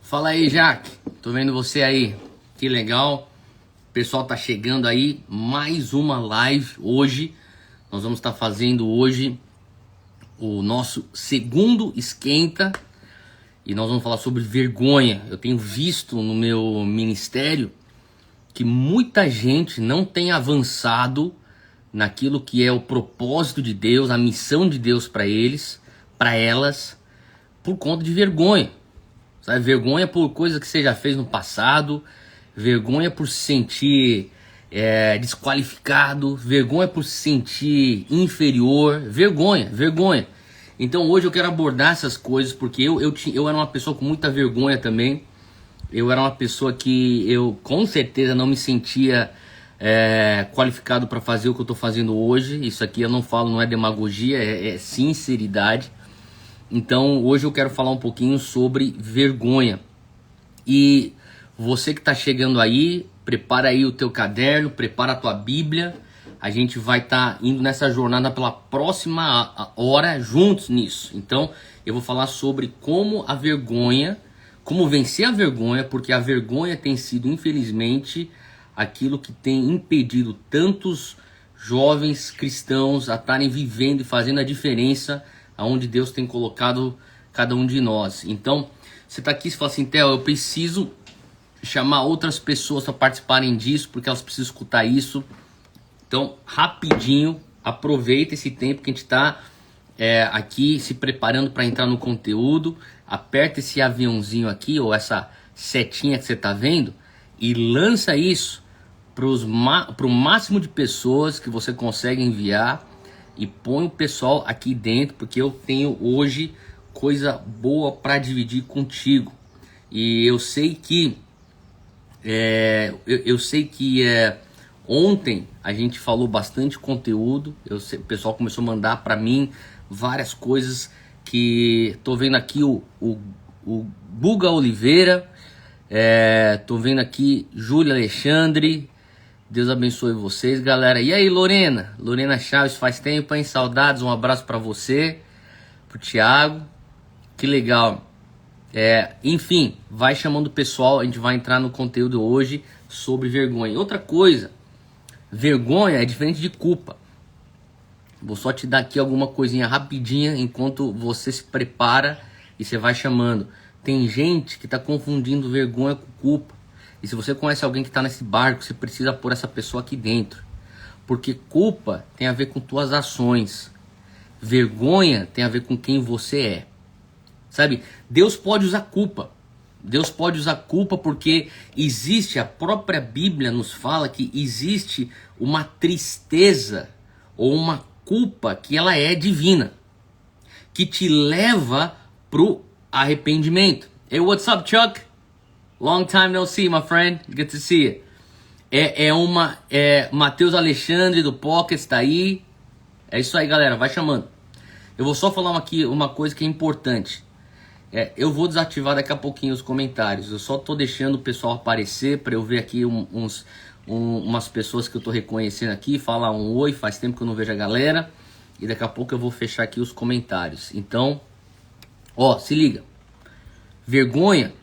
Fala aí, Jaque. Tô vendo você aí. Que legal. O pessoal tá chegando aí. Mais uma live hoje. Nós vamos estar fazendo hoje o nosso segundo esquenta. E nós vamos falar sobre vergonha. Eu tenho visto no meu ministério que muita gente não tem avançado naquilo que é o propósito de Deus, a missão de Deus para eles, para elas, por conta de vergonha. Sabe? Vergonha por coisa que você já fez no passado, vergonha por se sentir desqualificado, vergonha por se sentir inferior, vergonha. Então hoje eu quero abordar essas coisas porque eu era uma pessoa com muita vergonha também. Eu era uma pessoa que eu com certeza não me sentia qualificado para fazer o que eu estou fazendo hoje. Isso aqui eu não falo, não é demagogia, é sinceridade. Então hoje eu quero falar um pouquinho sobre vergonha. E você que está chegando aí, prepara aí o teu caderno, prepara a tua Bíblia. A gente vai estar indo nessa jornada pela próxima hora juntos nisso. Então eu vou falar sobre como a vergonha, como vencer a vergonha, porque a vergonha tem sido, infelizmente, aquilo que tem impedido tantos jovens cristãos a estarem vivendo e fazendo a diferença aonde Deus tem colocado cada um de nós. Então, você está aqui e fala assim, Theo, eu preciso chamar outras pessoas para participarem disso, porque elas precisam escutar isso. Então, rapidinho, aproveita esse tempo que a gente está aqui se preparando para entrar no conteúdo. Aperta esse aviãozinho aqui, ou essa setinha que você está vendo, e lança isso para o máximo de pessoas que você consegue enviar. E põe o pessoal aqui dentro, porque eu tenho hoje coisa boa para dividir contigo. E eu sei que ontem a gente falou bastante conteúdo. O pessoal começou a mandar para mim várias coisas que tô vendo aqui o Buga Oliveira, tô vendo aqui Júlia Alexandre. Deus abençoe vocês, galera. E aí, Lorena Chaves, faz tempo, hein? Saudades, um abraço para você, pro Thiago. Que legal. Enfim, vai chamando o pessoal, a gente vai entrar no conteúdo hoje sobre vergonha. Outra coisa, vergonha é diferente de culpa. Vou só te dar aqui alguma coisinha rapidinha enquanto você se prepara e você vai chamando. Tem gente que tá confundindo vergonha com culpa. E se você conhece alguém que está nesse barco, você precisa pôr essa pessoa aqui dentro. Porque culpa tem a ver com tuas ações. Vergonha tem a ver com quem você é. Sabe? Deus pode usar culpa. Deus pode usar culpa porque existe, a própria Bíblia nos fala que existe uma tristeza ou uma culpa que ela é divina. Que te leva pro arrependimento. Hey, what's up, Chuck? Long time no see, my friend. Good to see you. Matheus Alexandre do Pocket está aí. É isso aí, galera. Vai chamando. Eu vou só falar aqui uma coisa que é importante. Eu vou desativar daqui a pouquinho os comentários. Eu só tô deixando o pessoal aparecer para eu ver aqui umas pessoas que eu tô reconhecendo aqui. Falar um oi. Faz tempo que eu não vejo a galera. E daqui a pouco eu vou fechar aqui os comentários. Então, se liga. Vergonha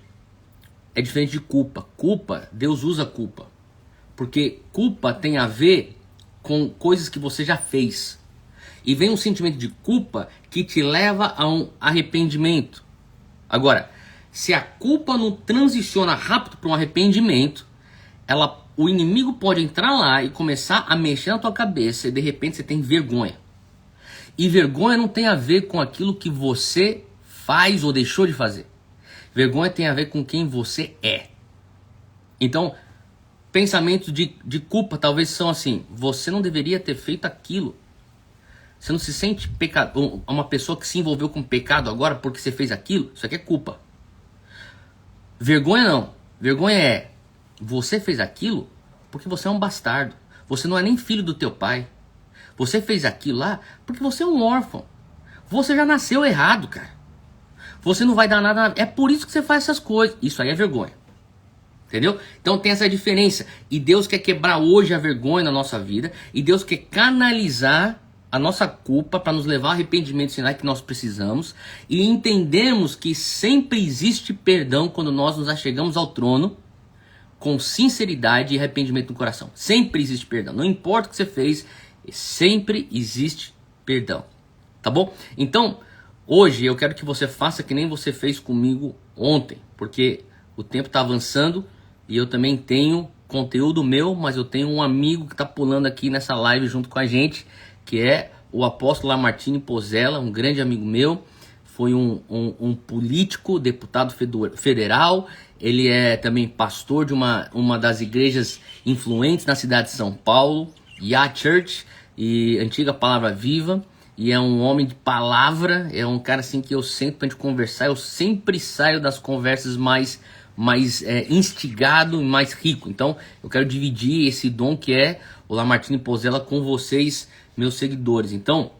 é diferente de culpa. Culpa, Deus usa culpa. Porque culpa tem a ver com coisas que você já fez. E vem um sentimento de culpa que te leva a um arrependimento. Agora, se a culpa não transiciona rápido para um arrependimento, o inimigo pode entrar lá e começar a mexer na tua cabeça e de repente você tem vergonha. E vergonha não tem a ver com aquilo que você faz ou deixou de fazer. Vergonha tem a ver com quem você é. Então, pensamentos de culpa talvez são assim: você não deveria ter feito aquilo. Você não se sente uma pessoa que se envolveu com pecado agora porque você fez aquilo? Isso aqui é culpa. Vergonha não. Vergonha é: você fez aquilo porque você é um bastardo. Você não é nem filho do teu pai. Você fez aquilo lá porque você é um órfão. Você já nasceu errado, cara. Você não vai dar nada. É por isso que você faz essas coisas. Isso aí é vergonha. Entendeu? Então tem essa diferença. E Deus quer quebrar hoje a vergonha na nossa vida. E Deus quer canalizar a nossa culpa para nos levar ao arrependimento sinal que nós precisamos e entendemos que sempre existe perdão quando nós nos achegamos ao trono com sinceridade e arrependimento no coração. Sempre existe perdão. Não importa o que você fez, sempre existe perdão. Tá bom? Então, hoje eu quero que você faça que nem você fez comigo ontem, porque o tempo está avançando e eu também tenho conteúdo meu, mas eu tenho um amigo que está pulando aqui nessa live junto com a gente, que é o apóstolo Lamartine Pozzella, um grande amigo meu. Foi um político, deputado federal. Ele é também pastor de uma das igrejas influentes na cidade de São Paulo, Ya Church, e Antiga Palavra Viva. E é um homem de palavra, é um cara assim que eu sento pra gente conversar. Eu sempre saio das conversas mais instigado e mais rico. Então eu quero dividir esse dom que é o Lamartine Pozzella com vocês, meus seguidores. Então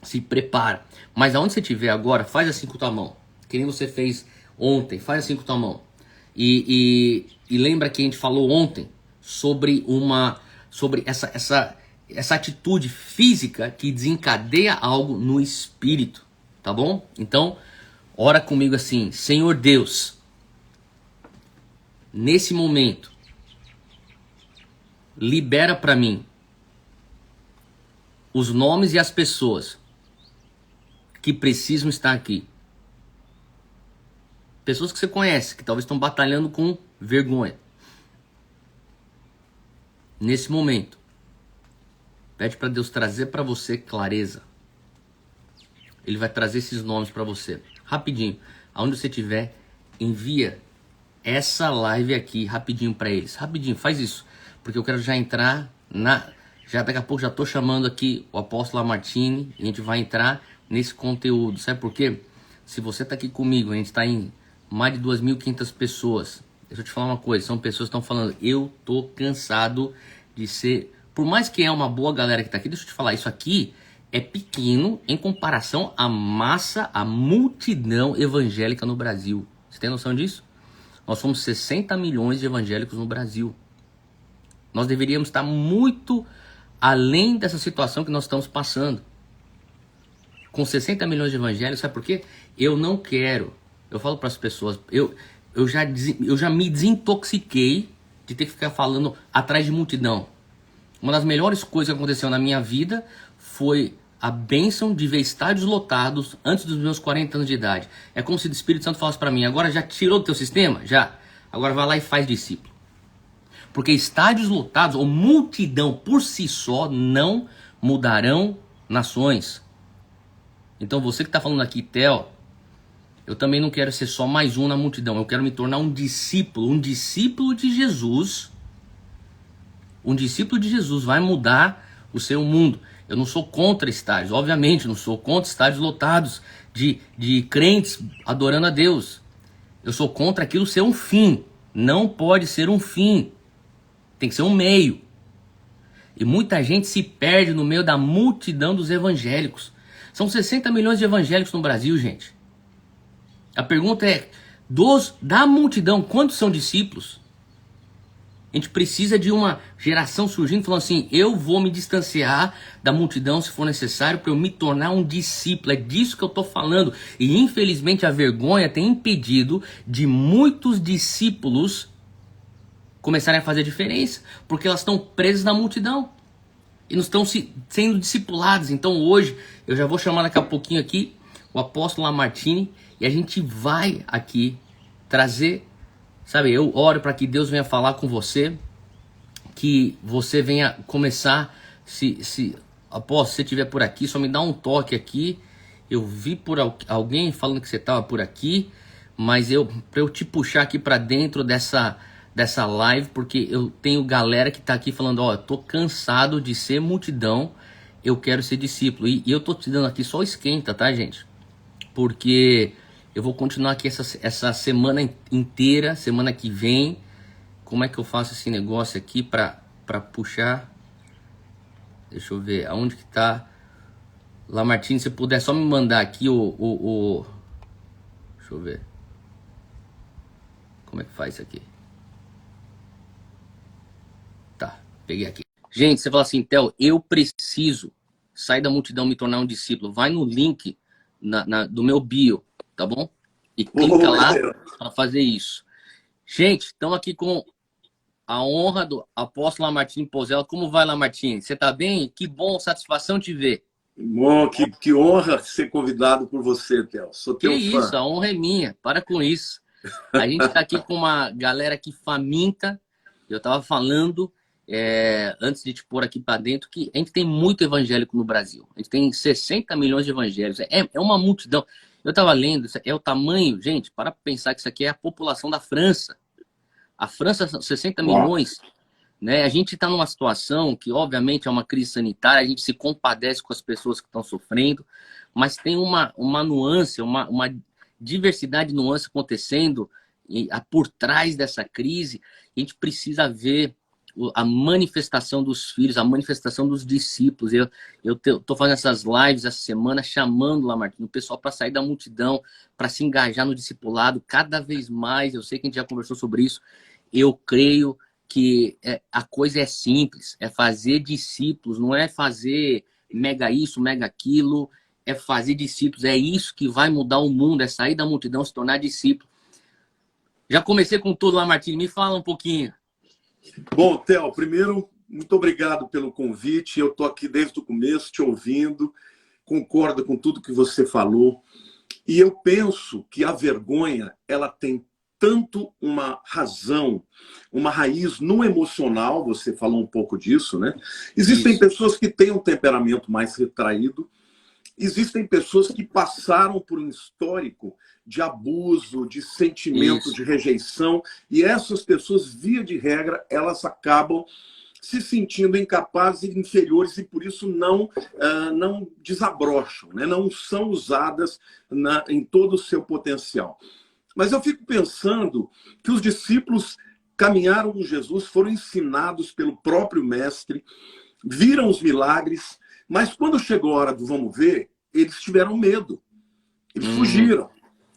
se prepara. Mas aonde você estiver agora, faz assim com a tua mão, que nem você fez ontem. Faz assim com a tua mão e lembra que a gente falou ontem sobre essa atitude física que desencadeia algo no espírito, tá bom? Então ora comigo assim: Senhor Deus, nesse momento, libera para mim os nomes e as pessoas que precisam estar aqui. Pessoas que você conhece, que talvez estão batalhando com vergonha. Nesse momento, pede para Deus trazer para você clareza. Ele vai trazer esses nomes para você. Rapidinho, aonde você estiver, envia essa live aqui rapidinho para eles. Rapidinho, faz isso, porque eu quero já entrar já daqui a pouco já tô chamando aqui o apóstolo Lamartine e a gente vai entrar nesse conteúdo. Sabe por quê? Se você tá aqui comigo, a gente tá em mais de 2.500 pessoas. Deixa eu te falar uma coisa, são pessoas que estão falando: eu tô cansado de ser, por mais que é uma boa galera que tá aqui, deixa eu te falar, isso aqui é pequeno em comparação à massa, à multidão evangélica no Brasil. Você tem noção disso? Nós somos 60 milhões de evangélicos no Brasil. Nós deveríamos estar muito além dessa situação que nós estamos passando. Com 60 milhões de evangélicos, sabe por quê? Eu não quero, eu falo para as pessoas, eu já me desintoxiquei de ter que ficar falando atrás de multidão. Uma das melhores coisas que aconteceu na minha vida foi a bênção de ver estádios lotados antes dos meus 40 anos de idade. É como se o Espírito Santo falasse para mim: agora já tirou do teu sistema? Já. Agora vai lá e faz discípulo. Porque estádios lotados ou multidão por si só não mudarão nações. Então você que está falando aqui, Theo, eu também não quero ser só mais um na multidão. Eu quero me tornar um discípulo de Jesus. Um discípulo de Jesus vai mudar o seu mundo. Eu não sou contra estádios, obviamente, não sou contra estádios lotados de crentes adorando a Deus. Eu sou contra aquilo ser um fim. Não pode ser um fim. Tem que ser um meio. E muita gente se perde no meio da multidão dos evangélicos. São 60 milhões de evangélicos no Brasil, gente. A pergunta é, da multidão, quantos são discípulos? A gente precisa de uma geração surgindo falando assim: eu vou me distanciar da multidão se for necessário para eu me tornar um discípulo. É disso que eu estou falando. E infelizmente a vergonha tem impedido de muitos discípulos começarem a fazer diferença, porque elas estão presas na multidão e não estão sendo discipuladas. Então hoje eu já vou chamar daqui a pouquinho aqui o apóstolo Lamartine e a gente vai aqui trazer, sabe, eu oro para que Deus venha falar com você, que você venha começar, apóstolo, se você estiver por aqui, só me dá um toque aqui. Eu vi por alguém falando que você estava por aqui, mas para eu te puxar aqui para dentro dessa live, porque eu tenho galera que tá aqui falando: ó, eu tô cansado de ser multidão, eu quero ser discípulo. E eu tô te dando aqui só esquenta, tá, gente? Porque eu vou continuar aqui essa semana inteira, semana que vem. Como é que eu faço esse negócio aqui pra puxar? Deixa eu ver, aonde que tá? Lamartine, se puder só me mandar aqui deixa eu ver. Como é que faz isso aqui? Tá, peguei aqui. Gente, você fala assim: Theo, eu preciso sair da multidão, me tornar um discípulo, vai no link do meu bio, tá bom? E clica lá para fazer isso. Gente, estamos aqui com a honra do apóstolo Lamartine Pozella. Como vai, Lamartine? Você tá bem? Que bom, satisfação te ver. Bom, que honra ser convidado por você, Theo. Sou teu fã. Que isso, a honra é minha. Para com isso. A gente está aqui com uma galera aqui faminta. Eu estava falando, antes de te pôr aqui para dentro, que a gente tem muito evangélico no Brasil. A gente tem 60 milhões de evangélicos. É uma multidão. Eu estava lendo, é o tamanho, gente, para pensar que isso aqui é a população da França. A França são 60 milhões. Né? A gente está numa situação que, obviamente, é uma crise sanitária, a gente se compadece com as pessoas que estão sofrendo, mas tem uma nuance, uma diversidade de nuances acontecendo por trás dessa crise. A gente precisa ver a manifestação dos filhos, a manifestação dos discípulos. Eu estou fazendo essas lives essa semana, chamando lá, Martinho, o pessoal para sair da multidão, para se engajar no discipulado cada vez mais. Eu sei que a gente já conversou sobre isso. Eu creio que a coisa é simples, é fazer discípulos, não é fazer mega isso, mega aquilo, é fazer discípulos, é isso que vai mudar o mundo, é sair da multidão, se tornar discípulo. Já comecei com tudo lá, Martinho, me fala um pouquinho. Bom, Theo, primeiro, muito obrigado pelo convite, eu estou aqui desde o começo te ouvindo, concordo com tudo que você falou, e eu penso que a vergonha, ela tem tanto uma razão, uma raiz no emocional, você falou um pouco disso, né? Existem pessoas que têm um temperamento mais retraído, existem pessoas que passaram por um histórico de abuso, de sentimento de rejeição, e essas pessoas, via de regra, elas acabam se sentindo incapazes e inferiores e por isso não desabrocham, né? Não são usadas em todo o seu potencial. Mas eu fico pensando que os discípulos caminharam com Jesus, foram ensinados pelo próprio mestre, viram os milagres, mas quando chegou a hora do vamos ver, eles tiveram medo. Eles fugiram.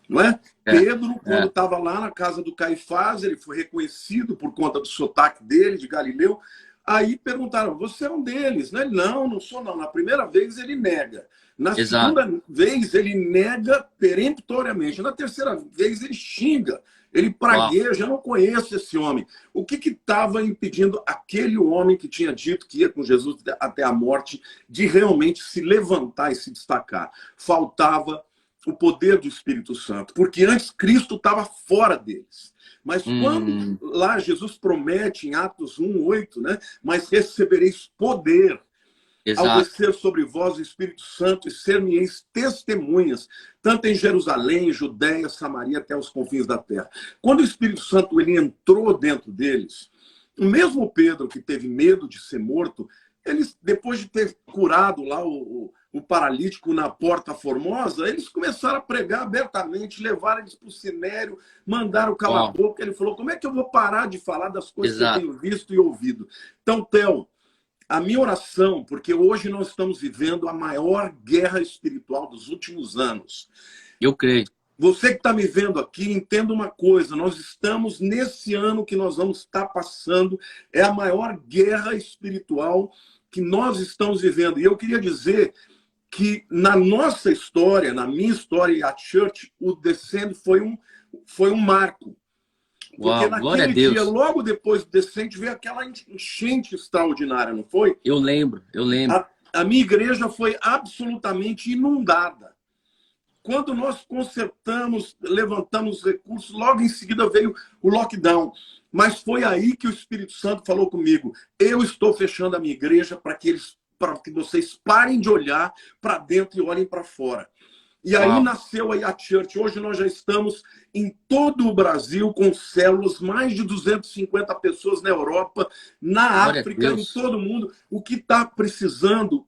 Não é? Pedro, quando estava lá na casa do Caifás, ele foi reconhecido por conta do sotaque dele, de Galileu. Aí perguntaram, você é um deles? Né? Ele, não sou não. Na primeira vez ele nega. Na segunda vez ele nega peremptoriamente. Na terceira vez ele xinga. Ele pragueja, eu não conheço esse homem. O que estava impedindo aquele homem que tinha dito que ia com Jesus até a morte de realmente se levantar e se destacar? Faltava o poder do Espírito Santo, porque antes Cristo estava fora deles. Mas quando lá Jesus promete em Atos 1:8, né? Mas recebereis poder ao descer sobre vós o Espírito Santo e ser-me-eis testemunhas, tanto em Jerusalém, Judéia, Samaria, até os confins da terra. Quando o Espírito Santo ele entrou dentro deles, o mesmo Pedro que teve medo de ser morto, eles, depois de ter curado lá o paralítico na Porta Formosa, eles começaram a pregar abertamente, levaram eles para o Sinério, mandaram calar a boca. Ele falou, como é que eu vou parar de falar das coisas que eu tenho visto e ouvido? Então, Theo, a minha oração, porque hoje nós estamos vivendo a maior guerra espiritual dos últimos anos. Eu creio. Você que está me vendo aqui, entenda uma coisa, nós estamos nesse ano que nós vamos estar passando, é a maior guerra espiritual que nós estamos vivendo. E eu queria dizer que na nossa história, na minha história e a Church, o Descende foi um marco. Porque naquele dia, logo depois do Descende, veio aquela enchente extraordinária, não foi? Eu lembro. A minha igreja foi absolutamente inundada. Quando nós consertamos, levantamos recursos, logo em seguida veio o lockdown. Mas foi aí que o Espírito Santo falou comigo. Eu estou fechando a minha igreja para que vocês parem de olhar para dentro e olhem para fora. E aí nasceu a Church. Hoje nós já estamos em todo o Brasil com células, mais de 250 pessoas na Europa, na África, em todo o mundo. O que está precisando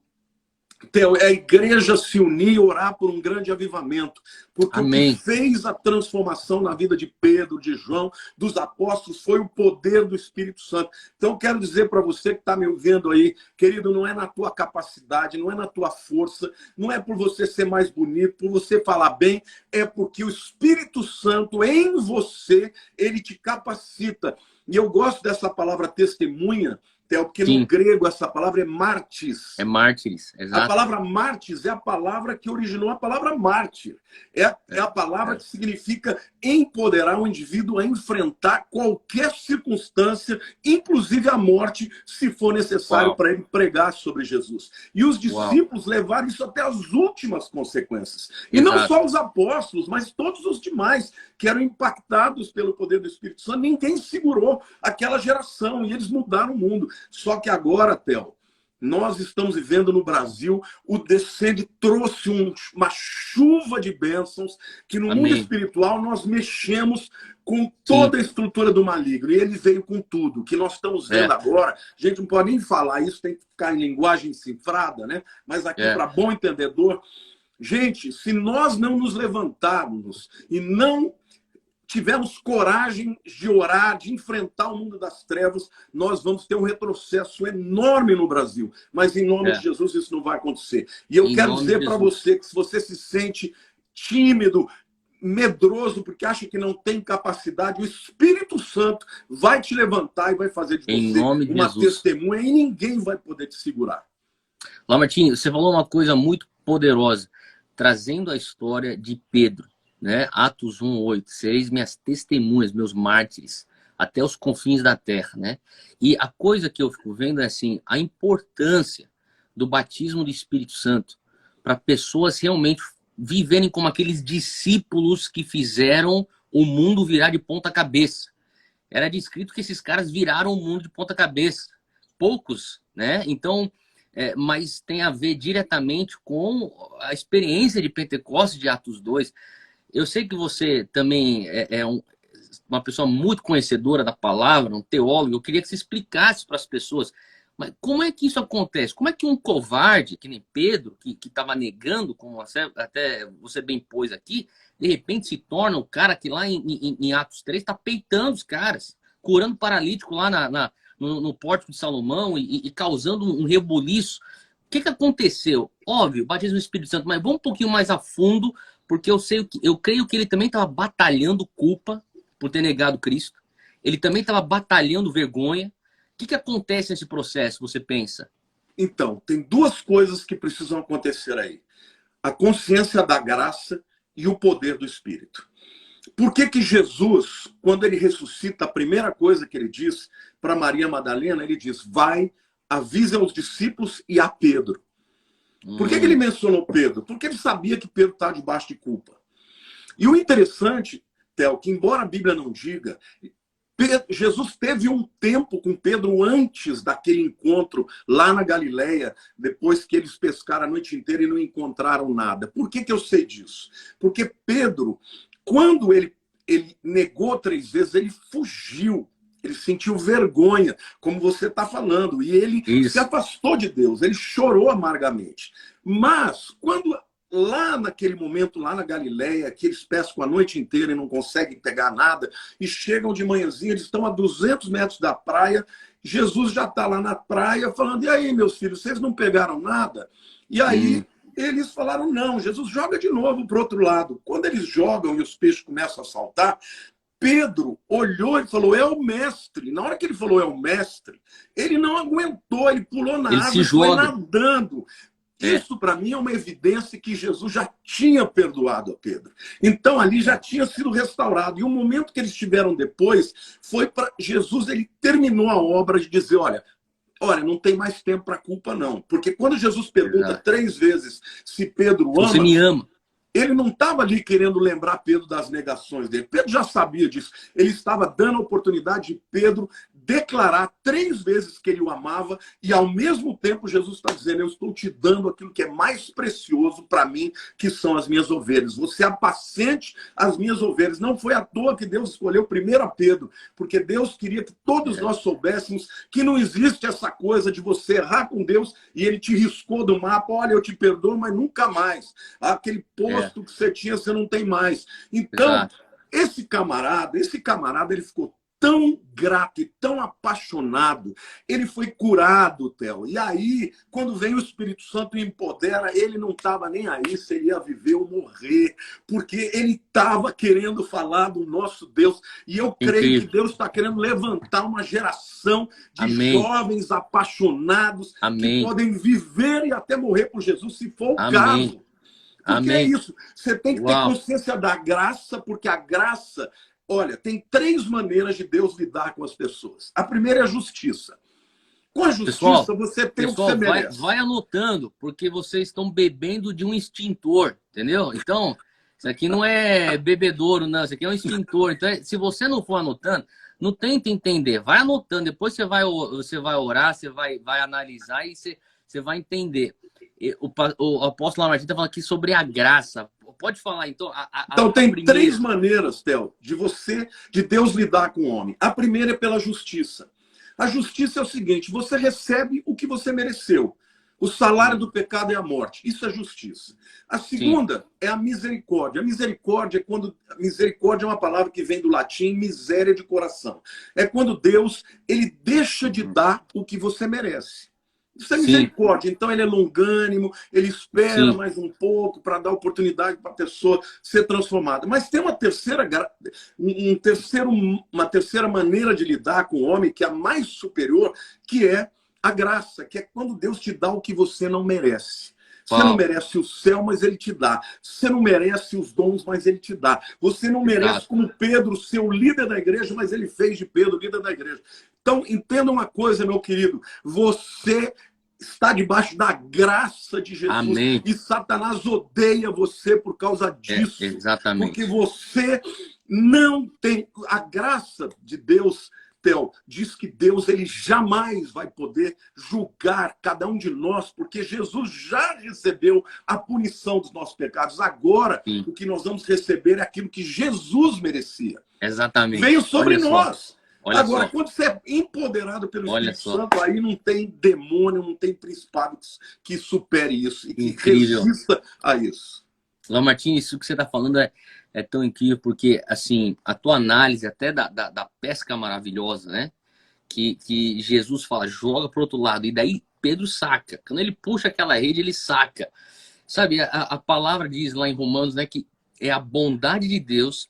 é a igreja se unir e orar por um grande avivamento. Porque o que fez a transformação na vida de Pedro, de João, dos apóstolos, foi o poder do Espírito Santo. Então, eu quero dizer para você que está me ouvindo aí, querido, não é na tua capacidade, não é na tua força, não é por você ser mais bonito, por você falar bem, é porque o Espírito Santo em você, ele te capacita. E eu gosto dessa palavra testemunha, Theo, porque no Sim, grego essa palavra é martis. é mártires, A exato. palavra martis é a palavra que originou a palavra mártir. É a palavra É, que significa empoderar o indivíduo a enfrentar qualquer circunstância, inclusive a morte, se for necessário uau, para ele pregar sobre Jesus. E os uau, discípulos levaram isso até as últimas consequências. E não exato. só os apóstolos, mas todos os demais que eram impactados pelo poder do Espírito Santo. Ninguém segurou aquela geração e eles mudaram o mundo. Só que agora, Theo, nós estamos vivendo no Brasil, o Descende trouxe uma chuva de bênçãos que no mundo Amém. espiritual nós mexemos com Sim, toda a estrutura do maligno. E ele veio com tudo. O que nós estamos vendo é, agora, a gente não pode nem falar isso, tem que ficar em linguagem cifrada, né? Mas aqui, é. para bom entendedor, gente, se nós não nos levantarmos e não tivermos coragem de orar, de enfrentar o mundo das trevas, nós vamos ter um retrocesso enorme no Brasil. Mas, em nome de É. Jesus, isso não vai acontecer. E eu Em quero nome de dizer para Jesus. você que se você se sente tímido, medroso, porque acha que não tem capacidade, o Espírito Santo vai te levantar e vai fazer de Em você nome de uma Jesus. testemunha e ninguém vai poder te segurar. Lamartine, você falou uma coisa muito poderosa, trazendo a história de Pedro, né? Atos 1:8, sereis minhas testemunhas, meus mártires, até os confins da terra, né? E a coisa que eu fico vendo é assim, a importância do batismo do Espírito Santo para pessoas realmente viverem como aqueles discípulos que fizeram o mundo virar de ponta cabeça. Era descrito que esses caras viraram o mundo de ponta cabeça. Poucos, né? Então, mas tem a ver diretamente com a experiência de Pentecostes de Atos 2. Eu sei que você também uma pessoa muito conhecedora da palavra, um teólogo. Eu queria que você explicasse para as pessoas, mas como é que isso acontece? Como é que um covarde, que nem Pedro, que estava negando, como até você bem pôs aqui, de repente se torna o cara que lá em Atos 3 está peitando os caras, curando paralítico lá no Pórtico de Salomão e causando um rebuliço. O que aconteceu? Óbvio, batismo do Espírito Santo, mas vamos um pouquinho mais a fundo, porque eu creio que ele também estava batalhando culpa por ter negado Cristo. Ele também estava batalhando vergonha. O que acontece nesse processo, você pensa? Então, tem duas coisas que precisam acontecer aí: a consciência da graça e o poder do Espírito. Por que Jesus, quando ele ressuscita, a primeira coisa que ele diz para Maria Madalena, ele diz: vai, avise aos discípulos e a Pedro. Por que ele mencionou Pedro? Porque ele sabia que Pedro está debaixo de culpa. E o interessante, Theo, que embora a Bíblia não diga, Jesus teve um tempo com Pedro antes daquele encontro lá na Galileia, depois que eles pescaram a noite inteira e não encontraram nada. Por que eu sei disso? Porque Pedro, quando ele negou 3 vezes, ele fugiu. Ele sentiu vergonha, como você está falando, e ele se Isso. afastou de Deus, ele chorou amargamente. Mas, quando lá naquele momento, lá na Galileia, que eles pescam a noite inteira e não conseguem pegar nada, e chegam de manhãzinha, eles estão a 200 metros da praia, Jesus já está lá na praia falando: e aí, meus filhos, vocês não pegaram nada? E aí eles falaram: não, Jesus joga de novo para o outro lado. Quando eles jogam e os peixes começam a saltar, Pedro olhou e falou: é o mestre. Na hora que ele falou: é o mestre, ele não aguentou, ele pulou na Ele água se e foi joga. nadando. É, Isso, para mim, é uma evidência que Jesus já tinha perdoado a Pedro. Então, ali já tinha sido restaurado. E o momento que eles tiveram depois foi para Jesus, ele terminou a obra de dizer: olha, não tem mais tempo para culpa, não. Porque quando Jesus pergunta exato. 3 vezes se Pedro Se você ama, me ama. ele não estava ali querendo lembrar Pedro das negações dele. Pedro já sabia disso. Ele estava dando a oportunidade de Pedro declarar 3 vezes que ele o amava, e ao mesmo tempo Jesus está dizendo: eu estou te dando aquilo que é mais precioso para mim, que são as minhas ovelhas. Você apacente as minhas ovelhas. Não foi à toa que Deus escolheu primeiro a Pedro, porque Deus queria que todos nós soubéssemos que não existe essa coisa de você errar com Deus e ele te riscou do mapa: olha, eu te perdoo, mas nunca mais. Aquele posto que você tinha, você não tem mais. Então, Exato. esse camarada, ele ficou tão grato e tão apaixonado, ele foi curado, Theo. E aí, quando vem o Espírito Santo e empodera, ele não estava nem aí se ele ia viver ou morrer, porque ele estava querendo falar do nosso Deus. E eu creio que Deus está querendo levantar uma geração de jovens apaixonados que podem viver e até morrer por Jesus, se for o caso. Porque é isso, você tem que ter consciência da graça, porque a graça... Olha, tem 3 maneiras de Deus lidar com as pessoas. A primeira é a justiça. Com a justiça, você tem o que você merece. Vai anotando, porque vocês estão bebendo de um extintor, entendeu? Então, isso aqui não é bebedouro, não. Isso aqui é um extintor. Então, se você não for anotando, não tenta entender. Vai anotando. Depois você vai orar, você vai analisar e você vai entender. O apóstolo Lamartine está falando aqui sobre a graça. Pode falar, então. Então, tem 3 maneiras, Theo, de Deus lidar com o homem. A primeira é pela justiça. A justiça é o seguinte: você recebe o que você mereceu. O salário do pecado é a morte. Isso é justiça. A segunda é a misericórdia. A misericórdia é uma palavra que vem do latim miséria de coração. É quando Deus ele deixa de dar o que você merece. Isso é misericórdia. Então ele é longânimo, ele espera mais um pouco para dar oportunidade para a pessoa ser transformada. Mas tem uma terceira maneira de lidar com o homem, que é a mais superior, que é a graça, que é quando Deus te dá o que você não merece. Você não merece o céu, mas ele te dá. Você não merece os dons, mas ele te dá. Você não merece, como Pedro, ser o líder da igreja, mas ele fez de Pedro o líder da igreja. Então, entenda uma coisa, meu querido. Você está debaixo da graça de Jesus. Amém. E Satanás odeia você por causa disso. Exatamente. Porque você não tem... A graça de Deus, Theo, diz que Deus ele jamais vai poder julgar cada um de nós, porque Jesus já recebeu a punição dos nossos pecados. Agora, o que nós vamos receber é aquilo que Jesus merecia. Exatamente. Veio sobre nós. Agora, quando você é empoderado pelo Espírito Santo, aí não tem demônio, não tem principado que supere isso e que resista a isso. Lamartine, isso que você está falando é tão incrível, porque assim, a tua análise até da pesca maravilhosa, né? Que Jesus fala, joga para o outro lado, e daí Pedro saca. Quando ele puxa aquela rede, ele saca. Sabe, a palavra diz lá em Romanos, né, que é a bondade de Deus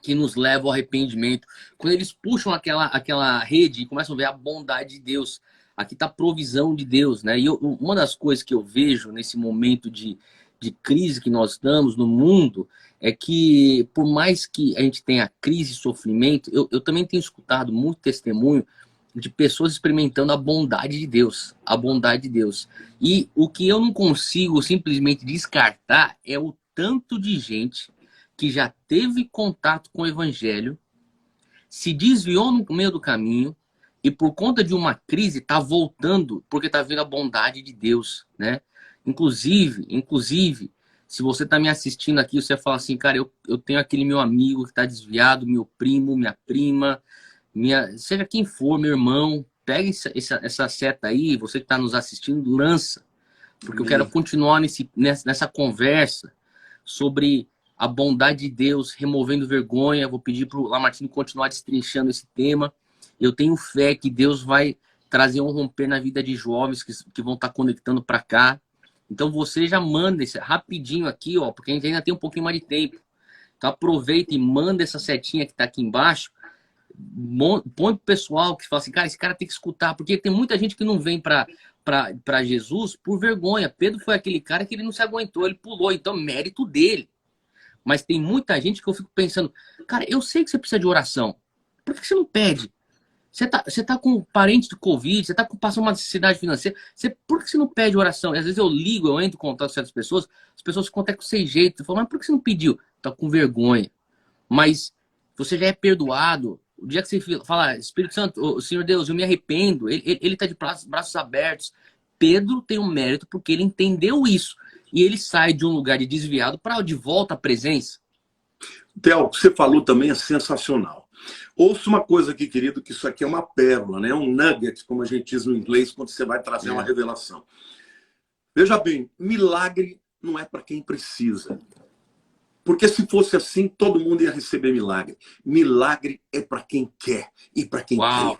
que nos leva ao arrependimento. Quando eles puxam aquela rede e começam a ver a bondade de Deus, aqui está a provisão de Deus, né? E uma das coisas que eu vejo nesse momento de crise que nós estamos no mundo é que, por mais que a gente tenha crise e sofrimento, eu também tenho escutado muito testemunho de pessoas experimentando a bondade de Deus, a bondade de Deus. E o que eu não consigo simplesmente descartar é o tanto de gente que já teve contato com o evangelho, se desviou no meio do caminho e por conta de uma crise está voltando porque está vendo a bondade de Deus, né? Inclusive, se você está me assistindo aqui, você fala assim, cara, eu tenho aquele meu amigo que está desviado, meu primo, minha prima, seja quem for, meu irmão, pega essa seta aí, você que está nos assistindo, lança, porque eu quero continuar nessa conversa sobre a bondade de Deus, removendo vergonha. Vou pedir para o Lamartine continuar destrinchando esse tema. Eu tenho fé que Deus vai trazer um romper na vida de jovens que vão estar conectando para cá. Então você já manda esse rapidinho aqui, ó, porque a gente ainda tem um pouquinho mais de tempo. Então aproveita e manda essa setinha que está aqui embaixo. Põe pro pessoal que fala assim, cara, esse cara tem que escutar, porque tem muita gente que não vem para Jesus por vergonha. Pedro foi aquele cara que ele não se aguentou, ele pulou, então mérito dele. Mas tem muita gente que eu fico pensando, cara, eu sei que você precisa de oração. Por que você não pede? Você tá com parente de Covid, você tá passando uma necessidade financeira. Por que você não pede oração? E às vezes eu ligo, eu entro em contato com certas pessoas, as pessoas ficam até com sem jeito. Eu falo, mas por que você não pediu? Tá com vergonha. Mas você já é perdoado. O dia que você fala, Espírito Santo, oh, Senhor Deus, eu me arrependo. Ele tá de braços abertos. Pedro tem um mérito porque ele entendeu isso. E ele sai de um lugar de desviado para de volta à presença. Theo, o que você falou também é sensacional. Ouça uma coisa aqui, querido, que isso aqui é uma pérola, né? Um nugget, como a gente diz no inglês, quando você vai trazer uma revelação. Veja bem, milagre não é para quem precisa. Porque se fosse assim, todo mundo ia receber milagre. Milagre é para quem quer e para quem crê. Uau!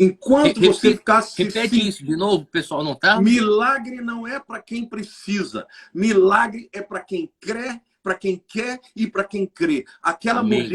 Enquanto você ficasse Repete isso de novo, pessoal, não tá? milagre não é para quem precisa. Milagre é para quem crê, para quem quer e para quem crê. Amém.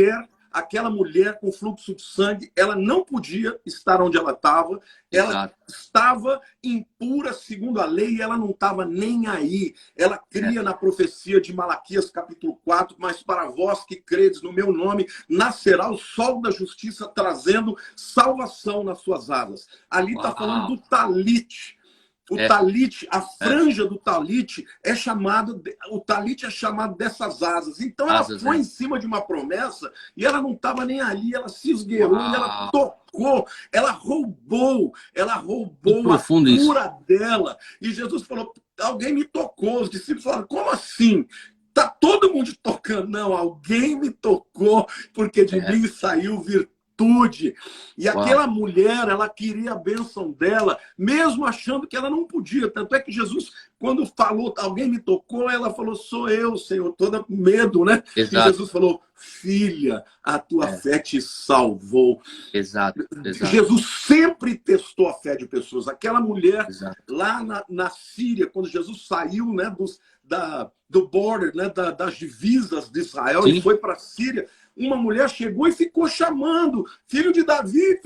Aquela mulher com fluxo de sangue, ela não podia estar onde ela estava. Ela Exato. estava impura segundo a lei e ela não estava nem aí. Ela cria na profecia de Malaquias capítulo 4, mas para vós que credes no meu nome, nascerá o sol da justiça trazendo salvação nas suas asas. Ali está falando do talit. O talit, a franja do talit é chamado, o talit é chamado dessas asas. Então ela foi em cima de uma promessa e ela não estava nem ali, ela se esgueirou e ela tocou, ela roubou a cura dela. E Jesus falou: alguém me tocou. Os discípulos falaram: como assim? Tá todo mundo tocando? Não, alguém me tocou, porque de mim saiu virtude. E aquela mulher, ela queria a bênção dela, mesmo achando que ela não podia. Tanto é que Jesus, quando falou, alguém me tocou, ela falou: sou eu, Senhor, toda com medo, né? Exato. E Jesus falou: filha, a tua fé te salvou. Exato. Jesus sempre testou a fé de pessoas. Aquela mulher lá na Síria, quando Jesus saiu, né, do border, né, das divisas de Israel, e foi para a Síria, uma mulher chegou e ficou chamando: filho de Davi,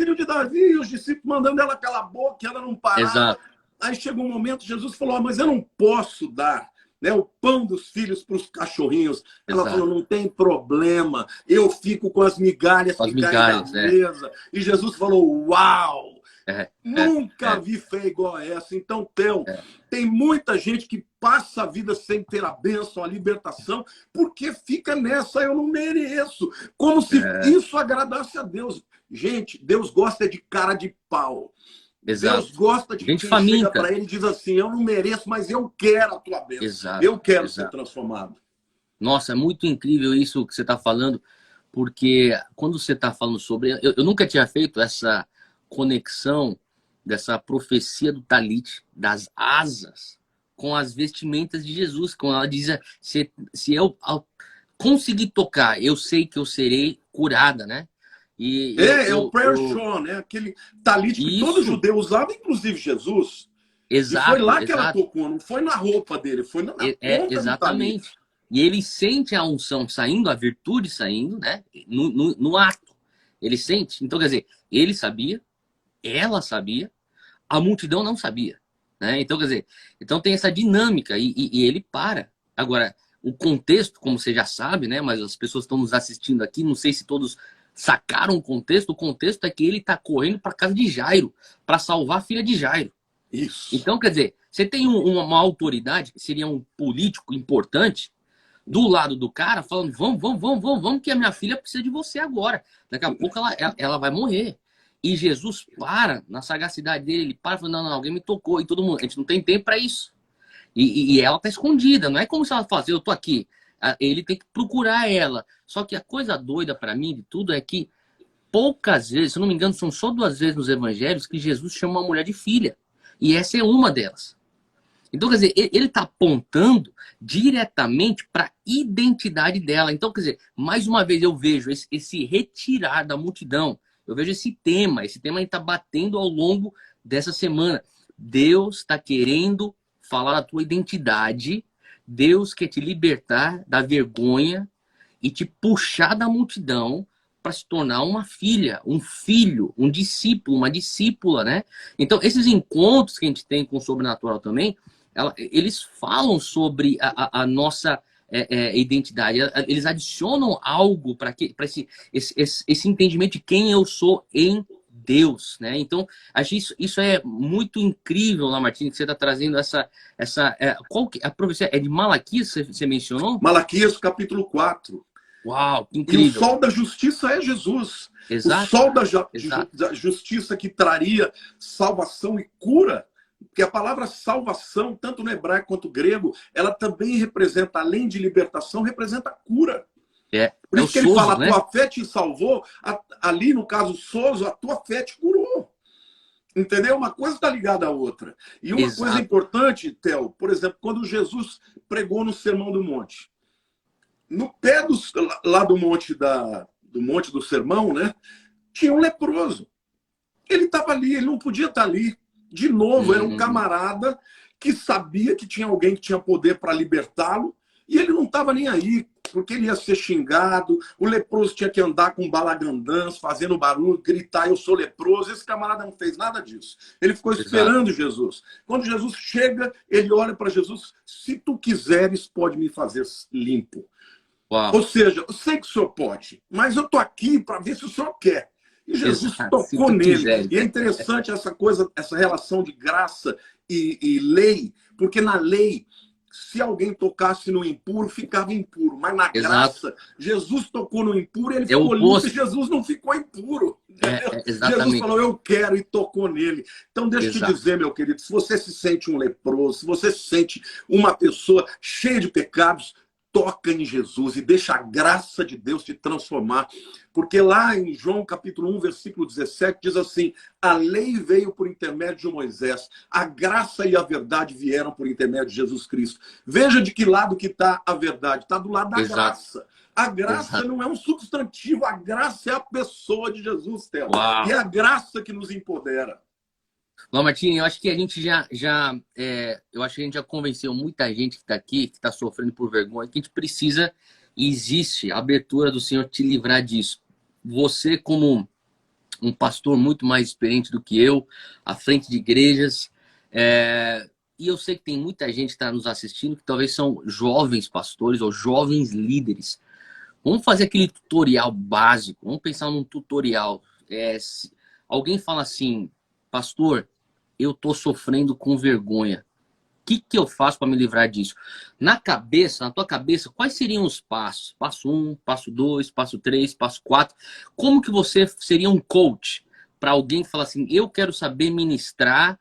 e os discípulos mandando ela calar a boca, e ela não parava. Aí chegou um momento, Jesus falou: mas eu não posso dar, né, o pão dos filhos para os cachorrinhos. Ela falou: não tem problema, eu fico com as migalhas que caem da mesa. E Jesus falou: uau! Nunca vi fé igual a essa. Então, Theo, tem muita gente que passa a vida sem ter a bênção, a libertação, porque fica nessa: eu não mereço. Como se isso agradasse a Deus. Gente, Deus gosta de cara de pau. Deus gosta de quem chega para ele e diz assim: eu não mereço, mas eu quero a tua bênção. Eu quero ser transformado. Nossa, é muito incrível isso que você está falando, porque quando você está falando sobre... Eu nunca tinha feito essa conexão dessa profecia do talit, das asas, com as vestimentas de Jesus. Quando ela diz: se eu conseguir tocar, eu sei que eu serei curada, né? É o prayer shawl, né? Aquele talit que todo judeu usava, inclusive Jesus. Exato. E foi lá que ela tocou, não foi na roupa dele, foi na ponta exatamente. do talit. E ele sente a unção saindo, a virtude saindo, né? No ato. Ele sente. Então, quer dizer, ele sabia, ela sabia, a multidão não sabia, né? Então, quer dizer, então tem essa dinâmica e ele para. Agora, o contexto, como você já sabe, né? Mas as pessoas estão nos assistindo aqui, não sei se todos sacaram o contexto. O contexto é que ele está correndo para casa de Jairo, para salvar a filha de Jairo. Isso. Então, quer dizer, você tem uma autoridade, que seria um político importante, do lado do cara, falando: vamos, que a minha filha precisa de você agora. Daqui a pouco ela vai morrer. E Jesus para, na sagacidade dele, ele para e fala: não, alguém me tocou. E todo mundo, a gente não tem tempo para isso. E ela tá escondida, não é como se ela falasse: eu tô aqui. Ele tem que procurar ela. Só que a coisa doida para mim de tudo é que poucas vezes, se eu não me engano, são só 2 vezes nos evangelhos que Jesus chama uma mulher de filha. E essa é uma delas. Então, quer dizer, ele está apontando diretamente para a identidade dela. Então, quer dizer, mais uma vez eu vejo esse retirar da multidão. Eu vejo esse tema está batendo ao longo dessa semana. Deus está querendo falar da tua identidade. Deus quer te libertar da vergonha e te puxar da multidão para se tornar uma filha, um filho, um discípulo, uma discípula, né? Então, esses encontros que a gente tem com o sobrenatural também, eles falam sobre a nossa identidade. Eles adicionam algo para esse entendimento de quem eu sou em Deus, né? Então, acho isso é muito incrível, Lamartine, que você está trazendo qual que a profecia é de Malaquias, você mencionou? Malaquias capítulo 4. Uau, que incrível. E o sol da justiça é Jesus. Exato. O sol da justiça que traria salvação e cura. Porque a palavra salvação, tanto no hebraico quanto no grego, ela também representa, além de libertação, representa cura. Por isso que ele fala: a tua fé te salvou. Ali, no caso, sozo, a tua fé te curou. Entendeu? Uma coisa está ligada à outra. E uma coisa importante, Theo, por exemplo, quando Jesus pregou no Sermão do Monte, no pé lá do monte do sermão, né? Tinha um leproso. Ele estava ali, ele não podia estar ali. De novo, era um camarada que sabia que tinha alguém que tinha poder para libertá-lo, e ele não estava nem aí, porque ele ia ser xingado, o leproso tinha que andar com balagandãs, fazendo barulho, gritar, eu sou leproso. Esse camarada não fez nada disso. Ele ficou esperando Jesus. Quando Jesus chega, ele olha para Jesus, se tu quiseres, pode me fazer limpo. Uau. Ou seja, eu sei que o senhor pode, mas eu estou aqui para ver se o senhor quer. E Jesus tocou nele. Quiser. E é interessante essa coisa, essa relação de graça e lei, porque na lei, se alguém tocasse no impuro, ficava impuro. Mas na graça, Jesus tocou no impuro e ele ficou limpo, e Jesus não ficou impuro. Jesus falou, eu quero, e tocou nele. Então, deixa eu te dizer, meu querido, se você se sente um leproso, se você se sente uma pessoa cheia de pecados, toca em Jesus e deixa a graça de Deus te transformar. Porque lá em João capítulo 1, versículo 17, diz assim, a lei veio por intermédio de Moisés, a graça e a verdade vieram por intermédio de Jesus Cristo. Veja de que lado que está a verdade. Está do lado da graça. A graça não é um substantivo, a graça é a pessoa de Jesus, Theo. E é a graça que nos empodera. Bom, Martim, eu acho que a gente eu acho que a gente já convenceu muita gente que está aqui, que está sofrendo por vergonha, que a gente precisa, existe a abertura do Senhor te livrar disso. Você, como um pastor muito mais experiente do que eu, à frente de igrejas, e eu sei que tem muita gente que está nos assistindo, que talvez são jovens pastores ou jovens líderes. Vamos fazer aquele tutorial básico, vamos pensar num tutorial. Alguém fala assim, pastor, eu tô sofrendo com vergonha. O que eu faço para me livrar disso? Na tua cabeça, quais seriam os passos? Passo 1, passo 2, passo 3, passo 4. Como que você seria um coach para alguém que fala assim, eu quero saber ministrar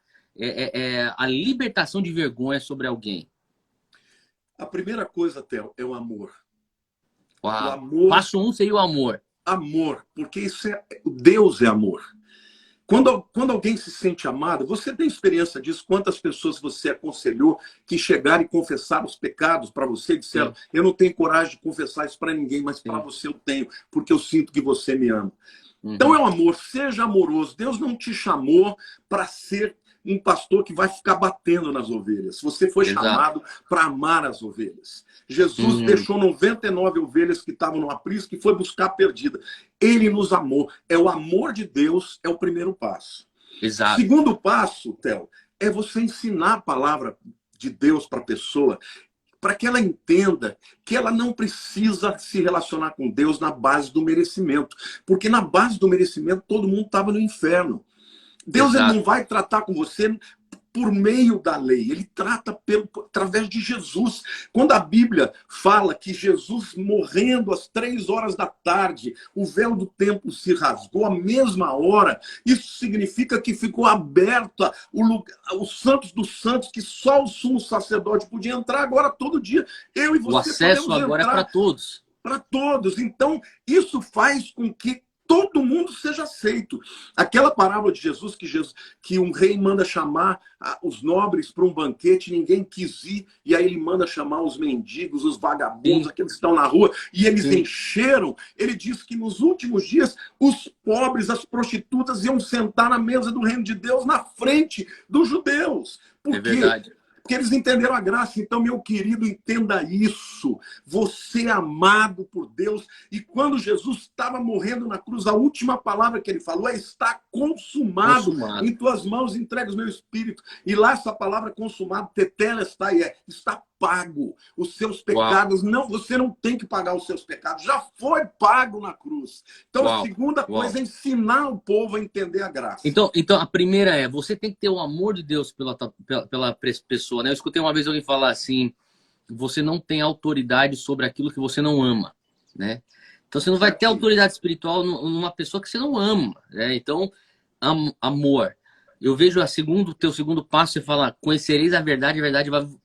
a libertação de vergonha sobre alguém? A primeira coisa, Theo, é o amor. Uau. O amor. Passo 1 seria o amor. Amor, porque Deus é amor. Quando alguém se sente amado, você tem experiência disso? Quantas pessoas você aconselhou que chegaram e confessaram os pecados para você e disseram, eu não tenho coragem de confessar isso para ninguém, mas para você eu tenho, porque eu sinto que você me ama. Então é um amor, seja amoroso. Deus não te chamou para ser um pastor que vai ficar batendo nas ovelhas. Você foi chamado para amar as ovelhas. Jesus deixou 99 ovelhas que estavam no aprisco e foi buscar a perdida. Ele nos amou. É o amor de Deus, é o primeiro passo. Exato. O segundo passo, Theo, é você ensinar a palavra de Deus para a pessoa, para que ela entenda que ela não precisa se relacionar com Deus na base do merecimento. Porque na base do merecimento todo mundo estava no inferno. Deus ele não vai tratar com você por meio da lei, ele trata através de Jesus. Quando a Bíblia fala que Jesus morrendo às 3 horas da tarde, o véu do templo se rasgou à mesma hora, isso significa que ficou aberta os santos dos santos, que só o sumo sacerdote podia entrar agora todo dia. Eu e você o acesso agora é para todos. Para todos. Então, isso faz com que todo mundo seja aceito. Aquela parábola de Jesus, que um rei manda chamar os nobres para um banquete, ninguém quis ir, e aí ele manda chamar os mendigos, os vagabundos, aqueles que estão na rua, e eles encheram. Ele diz que nos últimos dias, os pobres, as prostitutas iam sentar na mesa do reino de Deus na frente dos judeus. Por quê? Verdade. Porque eles entenderam a graça. Então, meu querido, entenda isso. Você é amado por Deus. E quando Jesus estava morrendo na cruz, a última palavra que ele falou é: está consumado. Em tuas mãos entrega o meu espírito. E lá essa palavra consumado, tetelestai, está pago. Os seus pecados, você não tem que pagar os seus pecados. Já foi pago na cruz. Então, a segunda coisa é ensinar o povo a entender a graça. Então a primeira você tem que ter o amor de Deus pela pessoa. Né? Eu escutei uma vez alguém falar assim, você não tem autoridade sobre aquilo que você não ama. Né? Então, você não vai ter autoridade espiritual numa pessoa que você não ama. Né? Então, amor. Eu vejo o teu segundo passo, você fala, conhecereis a verdade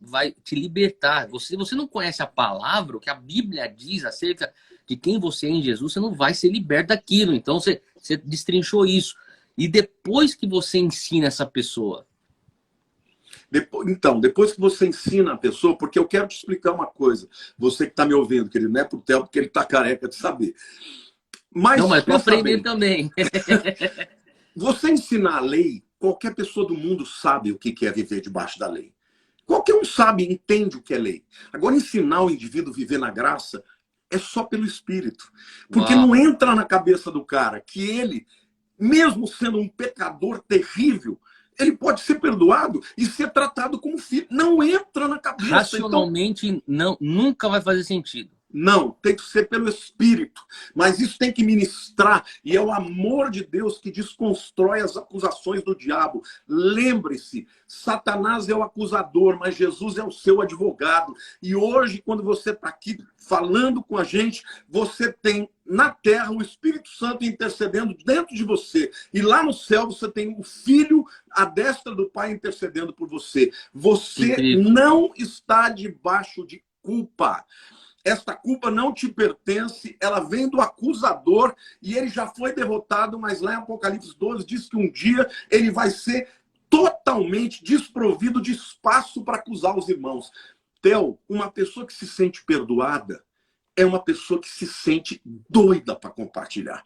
vai te libertar. Você não conhece a palavra, o que a Bíblia diz acerca de quem você é em Jesus, você não vai ser liberto daquilo. Então, você destrinchou isso. E depois que você ensina essa pessoa? Então, depois que você ensina a pessoa, porque eu quero te explicar uma coisa, você que está me ouvindo, querido, não é para o Theo, porque ele está careca de saber. Não, Mas mas tô pensa aprendendo bem, também. você ensinar a lei, qualquer pessoa do mundo sabe o que é viver debaixo da lei. Qualquer um sabe, entende o que é lei. Agora, ensinar o indivíduo a viver na graça é só pelo Espírito. Porque Uau. não entra na cabeça do cara que ele, mesmo sendo um pecador terrível, ele pode ser perdoado e ser tratado como filho. Não entra na cabeça. Então, Racionalmente, não, nunca vai fazer sentido. não, tem que ser pelo Espírito. Mas isso tem que ministrar. E é o amor de Deus que desconstrói as acusações do diabo. Lembre-se, Satanás é o acusador, mas Jesus é o seu advogado. E hoje, quando você está aqui falando com a gente, você tem na terra o Espírito Santo intercedendo dentro de você. E lá no céu você tem o Filho à destra do Pai intercedendo por você. Você Incrível. não está debaixo de culpa. Esta culpa não te pertence, ela vem do acusador e ele já foi derrotado, mas lá em Apocalipse 12 diz que um dia ele vai ser totalmente desprovido de espaço para acusar os irmãos. Theo, uma pessoa que se sente perdoada é uma pessoa que se sente doida para compartilhar.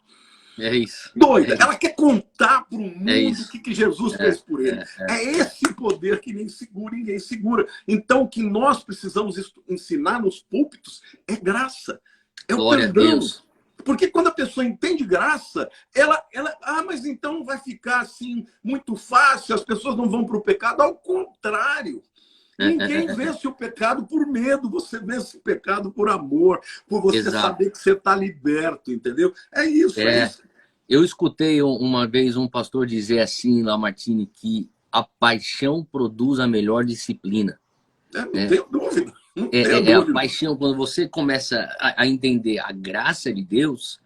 É isso. Doida. É Ela isso. quer contar para o É mundo o isso. que Jesus fez por ele. É esse poder que nem segura, ninguém segura. Então, o que nós precisamos ensinar nos púlpitos é graça. É o Glória a perdão. Deus. Porque quando a pessoa entende graça, mas então vai ficar assim muito fácil, as pessoas não vão para o pecado. Ao contrário. Ninguém vence o pecado por medo, você vence o pecado por amor, por você Exato. saber que você está liberto, entendeu? É isso, é isso. Eu escutei uma vez um pastor dizer assim, Lamartine, que a paixão produz a melhor disciplina. Não tenho dúvida. Não tenho A dúvida. paixão, quando você começa a entender a graça de Deus,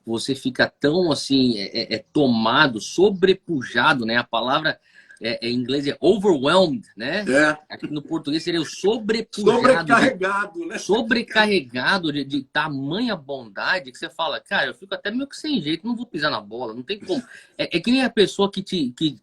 você fica tão assim, tomado, sobrepujado, né? A palavra em inglês é overwhelmed, né? Aqui no português seria o sobrepujado. Sobrecarregado, né? Sobrecarregado de tamanha bondade que você fala, cara, eu fico até meio que sem jeito, não vou pisar na bola, não tem como. É que nem a pessoa que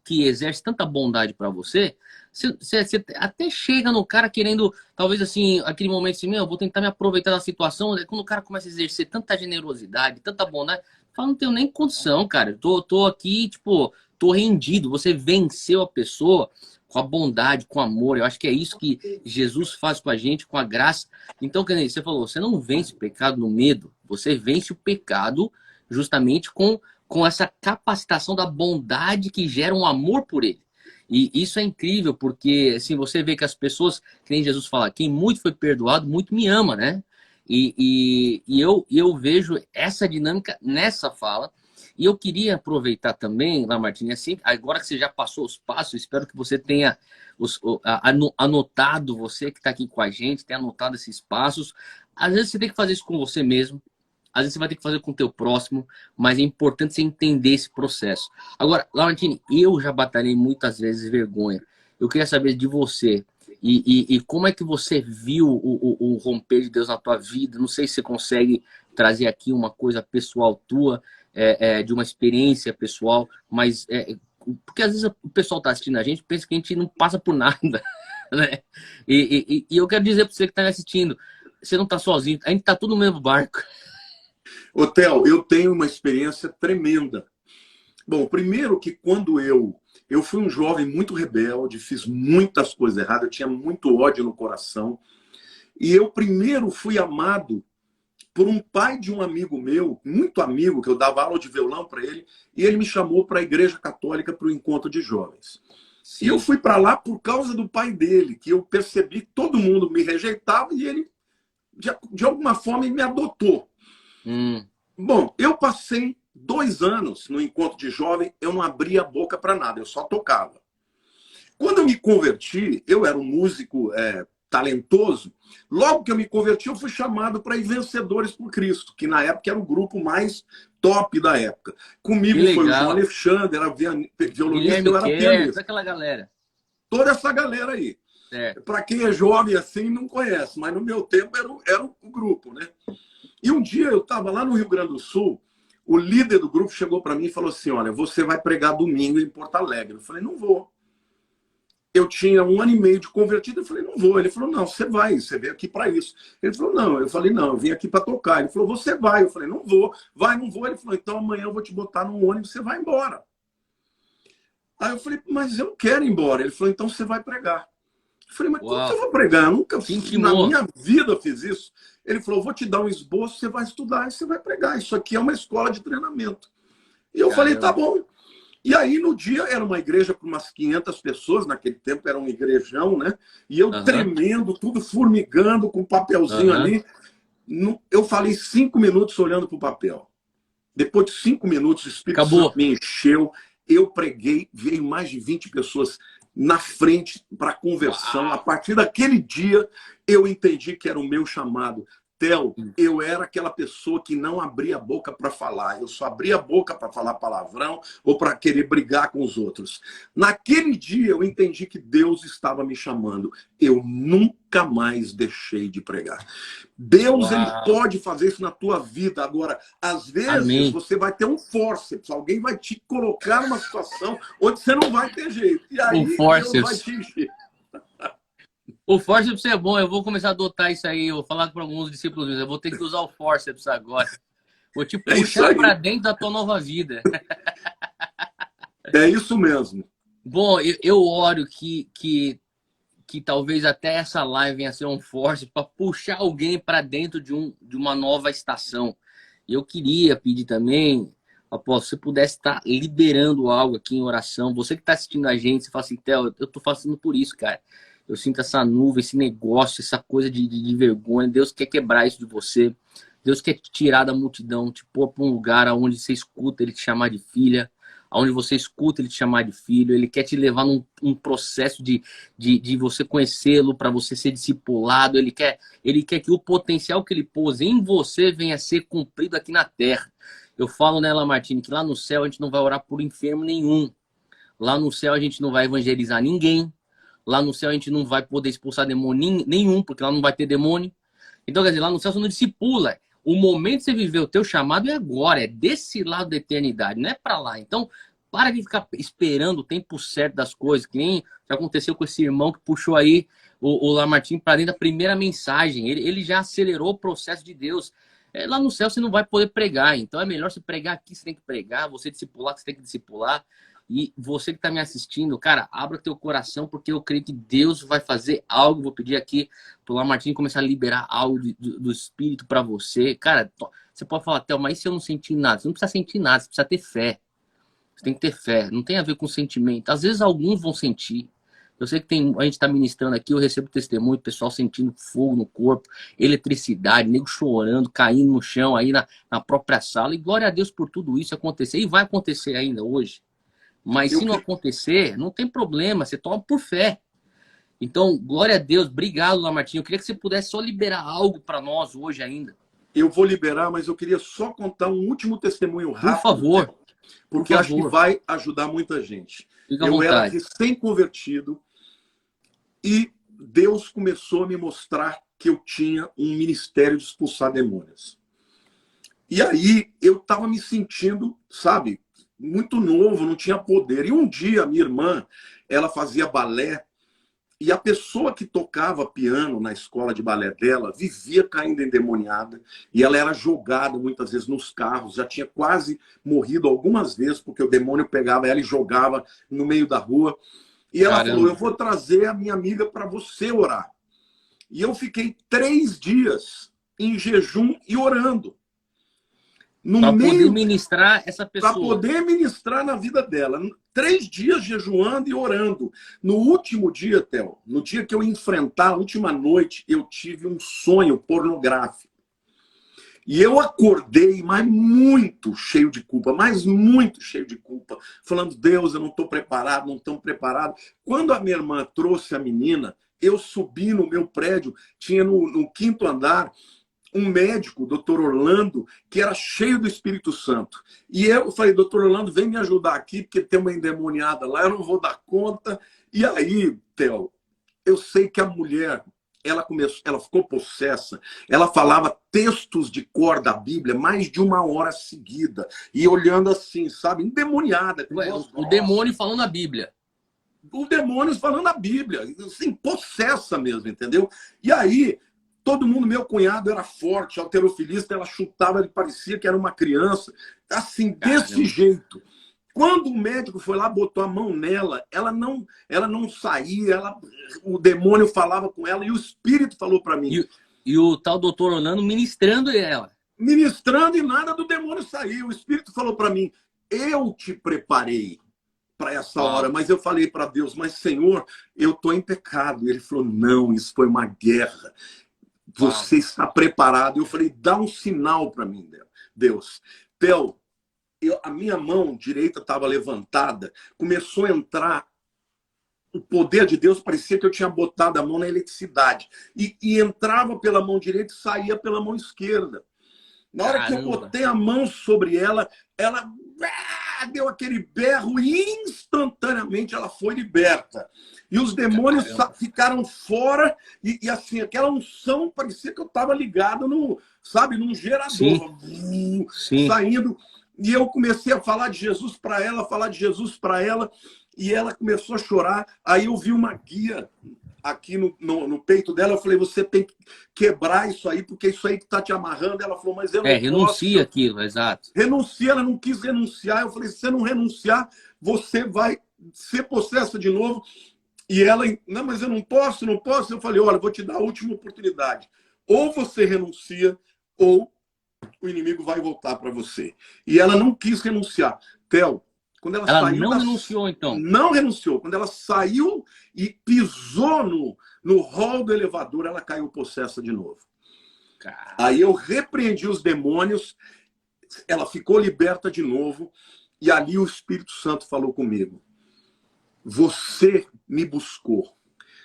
exerce tanta bondade para você, você até chega no cara querendo, talvez assim, aquele momento assim, eu vou tentar me aproveitar da situação, quando o cara começa a exercer tanta generosidade, tanta bondade, fala, não tenho nem condição, cara, tô aqui, tipo, tô rendido. Você venceu a pessoa com a bondade, com amor. Eu acho que é isso que Jesus faz com a gente, com a graça. Então, você falou, você não vence o pecado no medo, você vence o pecado justamente com essa capacitação da bondade que gera um amor por ele. E isso é incrível, porque assim, você vê que as pessoas, que nem Jesus fala, quem muito foi perdoado, muito me ama, né? E eu vejo essa dinâmica nessa fala. E eu queria aproveitar também, Lamartine, assim, agora que você já passou os passos, espero que você tenha anotado, você que está aqui com a gente, tenha anotado esses passos. Às vezes você tem que fazer isso com você mesmo, às vezes você vai ter que fazer com o teu próximo, mas é importante você entender esse processo. Agora, Lamartine, eu já batalhei muitas vezes vergonha. Eu queria saber de você, e como é que você viu o romper de Deus na tua vida? Não sei se você consegue trazer aqui uma coisa pessoal tua, de uma experiência pessoal, mas porque às vezes o pessoal está assistindo a gente pensa que a gente não passa por nada, né? E eu quero dizer para você que está me assistindo, você não está sozinho, a gente está tudo no mesmo barco. Ô, Theo, eu tenho uma experiência tremenda. Bom, primeiro que quando eu fui um jovem muito rebelde, fiz muitas coisas erradas, eu tinha muito ódio no coração, e eu primeiro fui amado por um pai de um amigo meu, muito amigo, que eu dava aula de violão para ele, e ele me chamou para a Igreja Católica para o encontro de jovens. Sim. E eu fui para lá por causa do pai dele, que eu percebi que todo mundo me rejeitava e ele, de alguma forma, me adotou. Bom, eu passei 2 anos no encontro de jovem, eu não abria a boca para nada, eu só tocava. Quando eu me converti, eu era um músico talentoso. Logo que eu me converti, eu fui chamado para ir Vencedores por Cristo, que na época era o grupo mais top da época. Comigo foi o João Alexandre, era violonista, eu era pianista. Aquela galera. Toda essa galera aí. Para quem é jovem assim, não conhece, mas no meu tempo era o grupo, né? E um dia eu estava lá no Rio Grande do Sul, o líder do grupo chegou para mim e falou assim, olha, você vai pregar domingo em Porto Alegre. Eu falei, não vou. eu tinha 1 ano e meio de convertido. Eu falei, não vou. Ele falou, não, você vai, você veio aqui para isso. Ele falou, não. Eu falei, não, eu vim aqui para tocar. Ele falou, você vai. Eu falei, não vou. Vai, não vou. Ele falou, então amanhã eu vou te botar no ônibus, você vai embora. Aí eu falei, mas eu não quero ir embora. Ele falou, então você vai pregar. Eu falei, mas como que eu vou pregar? Eu nunca, na minha vida, fiz isso. Ele falou, vou te dar um esboço, você vai estudar e você vai pregar. Isso aqui é uma escola de treinamento. E eu falei, tá bom. E aí, no dia, era uma igreja com umas 500 pessoas, naquele tempo era um igrejão, né? E eu tremendo, tudo formigando, com um papelzinho ali. Eu falei 5 minutos olhando para o papel. Depois de 5 minutos, o Espírito Santo me encheu. Eu preguei, veio mais de 20 pessoas na frente para conversão. A partir daquele dia, eu entendi que era o meu chamado. Theo, eu era aquela pessoa que não abria a boca para falar. Eu só abria a boca para falar palavrão ou para querer brigar com os outros. Naquele dia, eu entendi que Deus estava me chamando. Eu nunca mais deixei de pregar. Deus, ele pode fazer isso na tua vida. Agora, às vezes, você vai ter um fórceps. Alguém vai te colocar numa situação onde você não vai ter jeito. E aí, Deus vai te encher. O forceps é bom, eu vou começar a adotar isso aí. Eu vou falar para alguns discípulos meus, eu vou ter que usar o forceps agora. Vou te puxar para dentro da tua nova vida. É isso mesmo. Bom, eu oro que talvez até essa live venha a ser um forceps para puxar alguém para dentro de uma nova estação. E eu queria pedir também, apóstolo, se você pudesse estar liderando algo aqui em oração. Você que está assistindo a gente, você fala assim, Theo, eu estou passando por isso, cara. Eu sinto essa nuvem, esse negócio, essa coisa de vergonha. Deus quer quebrar isso de você. Deus quer te tirar da multidão, te pôr para um lugar onde você escuta Ele te chamar de filha, onde você escuta Ele te chamar de filho. Ele quer te levar num processo de você conhecê-lo, para você ser discipulado. Ele quer que o potencial que Ele pôs em você venha a ser cumprido aqui na terra. Eu falo nela, Martini, que lá no céu a gente não vai orar por enfermo nenhum. Lá no céu a gente não vai evangelizar ninguém. Lá no céu a gente não vai poder expulsar demônio nenhum, porque lá não vai ter demônio. Então, quer dizer, lá no céu você não discipula. O momento de você viver o teu chamado é agora, é desse lado da eternidade, não é para lá. Então, para de ficar esperando o tempo certo das coisas, que nem já aconteceu com esse irmão que puxou aí o Lamartine para dentro da primeira mensagem. Ele já acelerou o processo de Deus. Lá no céu você não vai poder pregar, então é melhor você pregar aqui, você tem que pregar, você discipular, você tem que discipular. E você que está me assistindo, cara, abra teu coração, porque eu creio que Deus vai fazer algo. Vou pedir aqui pro Lamartine começar a liberar algo do Espírito para você. Cara, você pode falar, Theo, mas e se eu não sentir nada? Você não precisa sentir nada, você precisa ter fé. Você tem que ter fé, não tem a ver com sentimento. Às vezes alguns vão sentir. Eu sei que a gente está ministrando aqui, eu recebo testemunho, pessoal sentindo fogo no corpo, eletricidade, nego chorando, caindo no chão aí na própria sala. E glória a Deus por tudo isso acontecer. E vai acontecer ainda hoje. Mas se não acontecer, não tem problema, você toma por fé. Então, glória a Deus, obrigado, Lamartine. Eu queria que você pudesse só liberar algo para nós hoje ainda. Eu vou liberar, mas eu queria só contar um último testemunho rápido. Por favor. Porque acho que vai ajudar muita gente. Eu era recém-convertido e Deus começou a me mostrar que eu tinha um ministério de expulsar demônios. E aí eu estava me sentindo, sabe, muito novo, não tinha poder. E um dia, a minha irmã, ela fazia balé, e a pessoa que tocava piano na escola de balé dela vivia caindo endemoniada, e ela era jogada muitas vezes nos carros, já tinha quase morrido algumas vezes, porque o demônio pegava ela e jogava no meio da rua. E ela falou, eu vou trazer a minha amiga para você orar. E eu fiquei 3 dias em jejum e orando. Para poder ministrar essa pessoa. Para poder ministrar na vida dela. 3 dias jejuando e orando. No último dia, Theo, no dia que eu ia enfrentar, a última noite, eu tive um sonho pornográfico. E eu acordei, mas muito cheio de culpa, mas muito cheio de culpa. Falando, Deus, eu não estou preparado, não estou preparado. Quando a minha irmã trouxe a menina, eu subi no meu prédio, tinha no 5º andar, um médico, o doutor Orlando, que era cheio do Espírito Santo. E eu falei, doutor Orlando, vem me ajudar aqui, porque tem uma endemoniada lá, eu não vou dar conta. E aí, Theo, eu sei que a mulher, ela ficou possessa, ela falava textos de cor da Bíblia mais de 1 hora seguida, e olhando assim, sabe, endemoniada. O demônio falando a Bíblia. os demônios falando a Bíblia, assim, possessa mesmo, entendeu? E aí, todo mundo, meu cunhado era forte, halterofilista, ela chutava, ele parecia que era uma criança, assim, desse jeito. Quando o médico foi lá, botou a mão nela, ela não saía, o demônio falava com ela e o espírito falou para mim. E o tal doutor Orlando ministrando ela. Ministrando e nada do demônio sair. O espírito falou para mim, eu te preparei para essa hora, mas eu falei para Deus, mas Senhor, eu estou em pecado. Ele falou, não, isso foi uma guerra. Você está preparado. Eu falei, dá um sinal para mim, Deus. Theo, a minha mão direita estava levantada, começou a entrar o poder de Deus, parecia que eu tinha botado a mão na eletricidade. E entrava pela mão direita e saía pela mão esquerda. Na hora que eu botei a mão sobre ela, ela deu aquele berro e instantaneamente ela foi liberta. E os demônios ficaram fora e assim, aquela unção parecia que eu estava ligado num gerador. Saindo. E eu comecei a falar de Jesus para ela, e ela começou a chorar. Aí eu vi uma guia aqui no peito dela, eu falei, você tem que quebrar isso aí, porque isso aí que está te amarrando. Ela falou, mas eu não renuncia posso. Aquilo, exato. Renuncia, ela não quis renunciar. Eu falei, se você não renunciar, você vai ser possessa de novo. E ela, não, mas eu não posso. Eu falei, olha, vou te dar a última oportunidade. Ou você renuncia, ou o inimigo vai voltar para você. E ela não quis renunciar. Theo, quando ela saiu... não renunciou, então? Não renunciou. Quando ela saiu e pisou no hall do elevador, ela caiu possessa de novo. Caramba. Aí eu repreendi os demônios, ela ficou liberta de novo, e ali o Espírito Santo falou comigo. Você me buscou.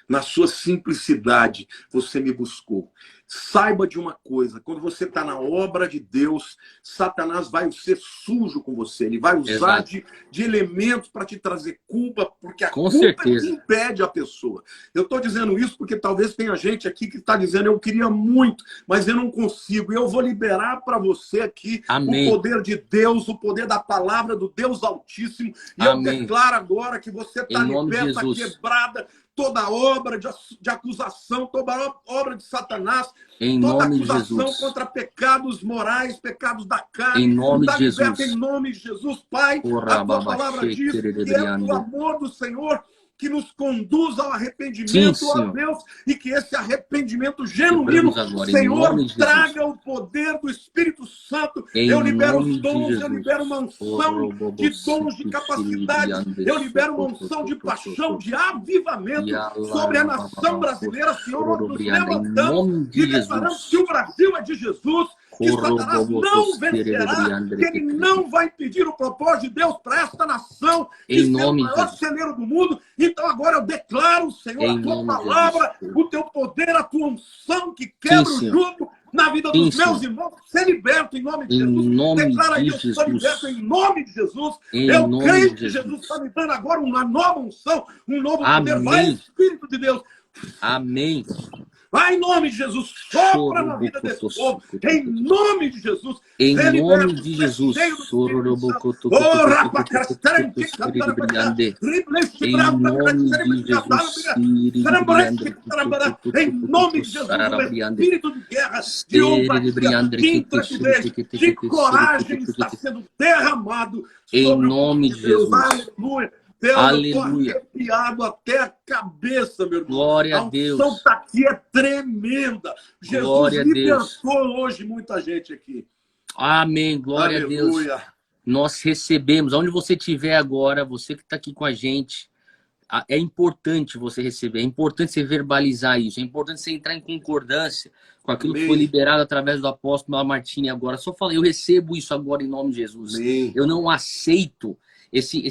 Na sua simplicidade, você me buscou. Saiba de uma coisa, quando você está na obra de Deus, Satanás vai ser sujo com você. Ele vai usar de elementos para te trazer culpa, porque a culpa é que impede a pessoa. Eu estou dizendo isso porque talvez tenha gente aqui que está dizendo, eu queria muito, mas eu não consigo. E eu vou liberar para você aqui o poder de Deus, o poder da palavra do Deus Altíssimo. E eu declaro agora que você está liberta, quebrada, toda obra de acusação, toda obra de Satanás, toda acusação contra pecados morais, pecados da carne, em nome de Jesus. Em nome de Jesus, Pai, a tua palavra diz que é o amor do Senhor que nos conduz ao arrependimento, ó Deus, e que esse arrependimento genuíno, Senhor, traga o poder do Espírito Santo. Eu libero os dons, eu libero uma unção de dons, de capacidade, eu libero uma unção de paixão, de avivamento sobre a nação brasileira, Senhor, nos levantamos e declaramos que o Brasil é de Jesus, que Satanás não vencerá, que ele não vai impedir o propósito de Deus para esta nação, que é o maior celeiro do mundo. Então agora eu declaro, Senhor, a tua palavra, o teu poder, a tua unção que quebra o jugo na vida dos meus irmãos. Ser liberto em nome de Jesus. Declara aí, eu sou liberto em nome de Jesus. Eu creio que Jesus está me dando agora uma nova unção, um novo poder. Vai, Espírito de Deus. Amém. Vai em nome de Jesus, sopra na vida desse povo, em nome de Jesus. Em nome de Jesus. Em nome de Jesus, espírito de guerra, de ousadia, de intrepidez, de coragem está sendo derramado em nome de Jesus. Aleluia. Deus, aleluia. Eu tô arrepiado até a cabeça, meu irmão. Glória a Deus. A unção tá aqui é tremenda. Jesus libertou hoje muita gente aqui. Amém. Glória aleluia. A Deus. Nós recebemos. Onde você estiver agora, você que está aqui com a gente, é importante você receber, é importante você verbalizar isso, é importante você entrar em concordância com aquilo que foi liberado através do apóstolo Martini agora. Só falei, eu recebo isso agora em nome de Jesus. Eu não aceito esse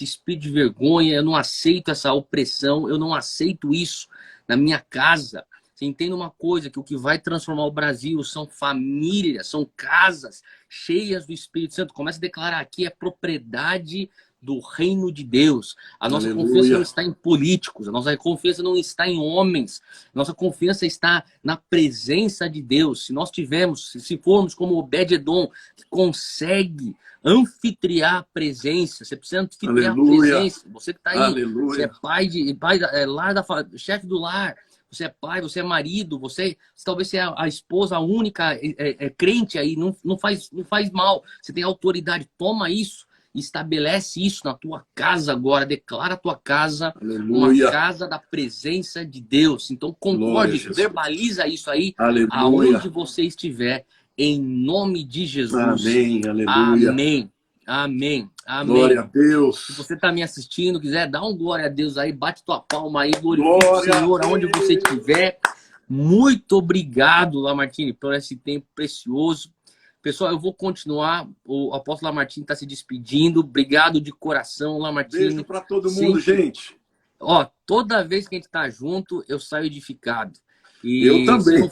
espírito de vergonha, eu não aceito essa opressão, eu não aceito isso na minha casa. Você entende uma coisa, que o que vai transformar o Brasil são famílias, são casas cheias do Espírito Santo. Começa a declarar aqui, é propriedade do reino de Deus. A nossa confiança não está em políticos, a nossa confiança não está em homens, nossa confiança está na presença de Deus. Se nós tivermos, se formos como Obed-edom, que consegue anfitriar a presença, você precisa anfitriar a presença. Você que está aí, você é pai lar chefe do lar, você é pai, você é marido, você talvez seja a esposa, a única crente aí, não faz mal. Você tem autoridade, toma isso, estabelece isso na tua casa agora, declara a tua casa uma casa da presença de Deus. Então concorde, verbaliza isso aí, aonde você estiver, em nome de Jesus. Amém, aleluia. Amém. Amém. Amém. Glória a Deus. Se você está me assistindo, quiser dar um glória a Deus aí, bate tua palma aí, glorifica o Senhor aonde você estiver. Muito obrigado, Lamartine, por esse tempo precioso. Pessoal, eu vou continuar. O apóstolo Lamartine está se despedindo. Obrigado de coração, Lamartine. Beijo para todo mundo, gente. Ó, toda vez que a gente está junto, eu saio edificado. E eu também.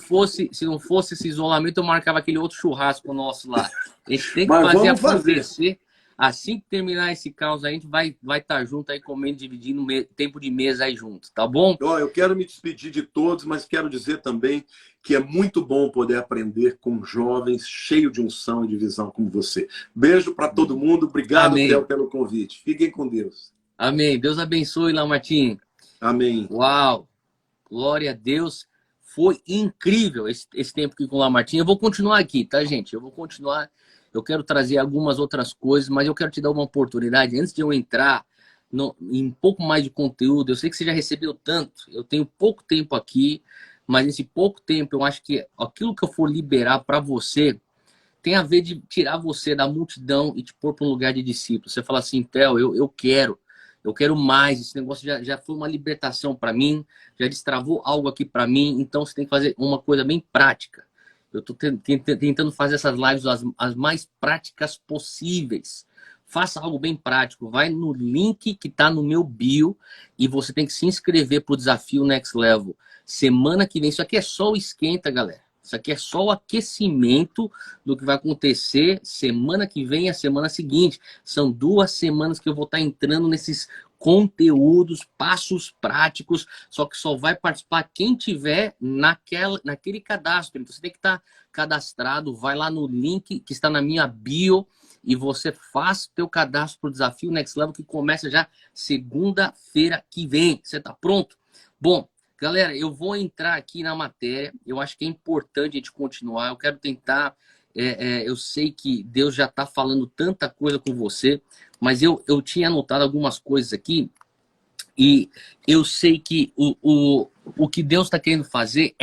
Se não fosse esse isolamento, eu marcava aquele outro churrasco nosso lá. A gente tem que fazer acontecer. Assim que terminar esse caos, a gente vai estar junto aí comendo, dividindo tempo de mesa aí junto, tá bom? Ó, eu quero me despedir de todos, mas quero dizer também que é muito bom poder aprender com jovens cheios de unção e de visão como você. Beijo para todo mundo. Obrigado, Theo, pelo convite. Fiquem com Deus. Amém. Deus abençoe, Lamartine. Amém. Uau. Glória a Deus. Foi incrível esse tempo aqui com o Lamartine. Eu vou continuar aqui, tá, gente? Eu vou continuar. Eu quero trazer algumas outras coisas, mas eu quero te dar uma oportunidade. Antes de eu entrar em um pouco mais de conteúdo, eu sei que você já recebeu tanto. Eu tenho pouco tempo aqui, mas nesse pouco tempo eu acho que aquilo que eu for liberar para você tem a ver de tirar você da multidão e te pôr para um lugar de discípulo. Você fala assim, Theo, eu quero mais. Esse negócio já foi uma libertação para mim, já destravou algo aqui para mim. Então você tem que fazer uma coisa bem prática. Eu estou tentando fazer essas lives as mais práticas possíveis. Faça algo bem prático. Vai no link que está no meu bio e você tem que se inscrever para o desafio Next Level. Semana que vem, isso aqui é só o esquenta, galera. Isso aqui é só o aquecimento do que vai acontecer semana que vem e a semana seguinte. São 2 semanas que eu vou estar entrando nesses conteúdos, passos práticos, só que só vai participar quem tiver naquele cadastro. Então você tem que estar cadastrado, vai lá no link que está na minha bio e você faz teu cadastro para o desafio Next Level que começa já segunda-feira que vem. Você está pronto? Bom, galera, eu vou entrar aqui na matéria. Eu acho que é importante a gente continuar. Eu quero tentar. Eu sei que Deus já está falando tanta coisa com você, mas eu tinha anotado algumas coisas aqui e eu sei que o que Deus está querendo fazer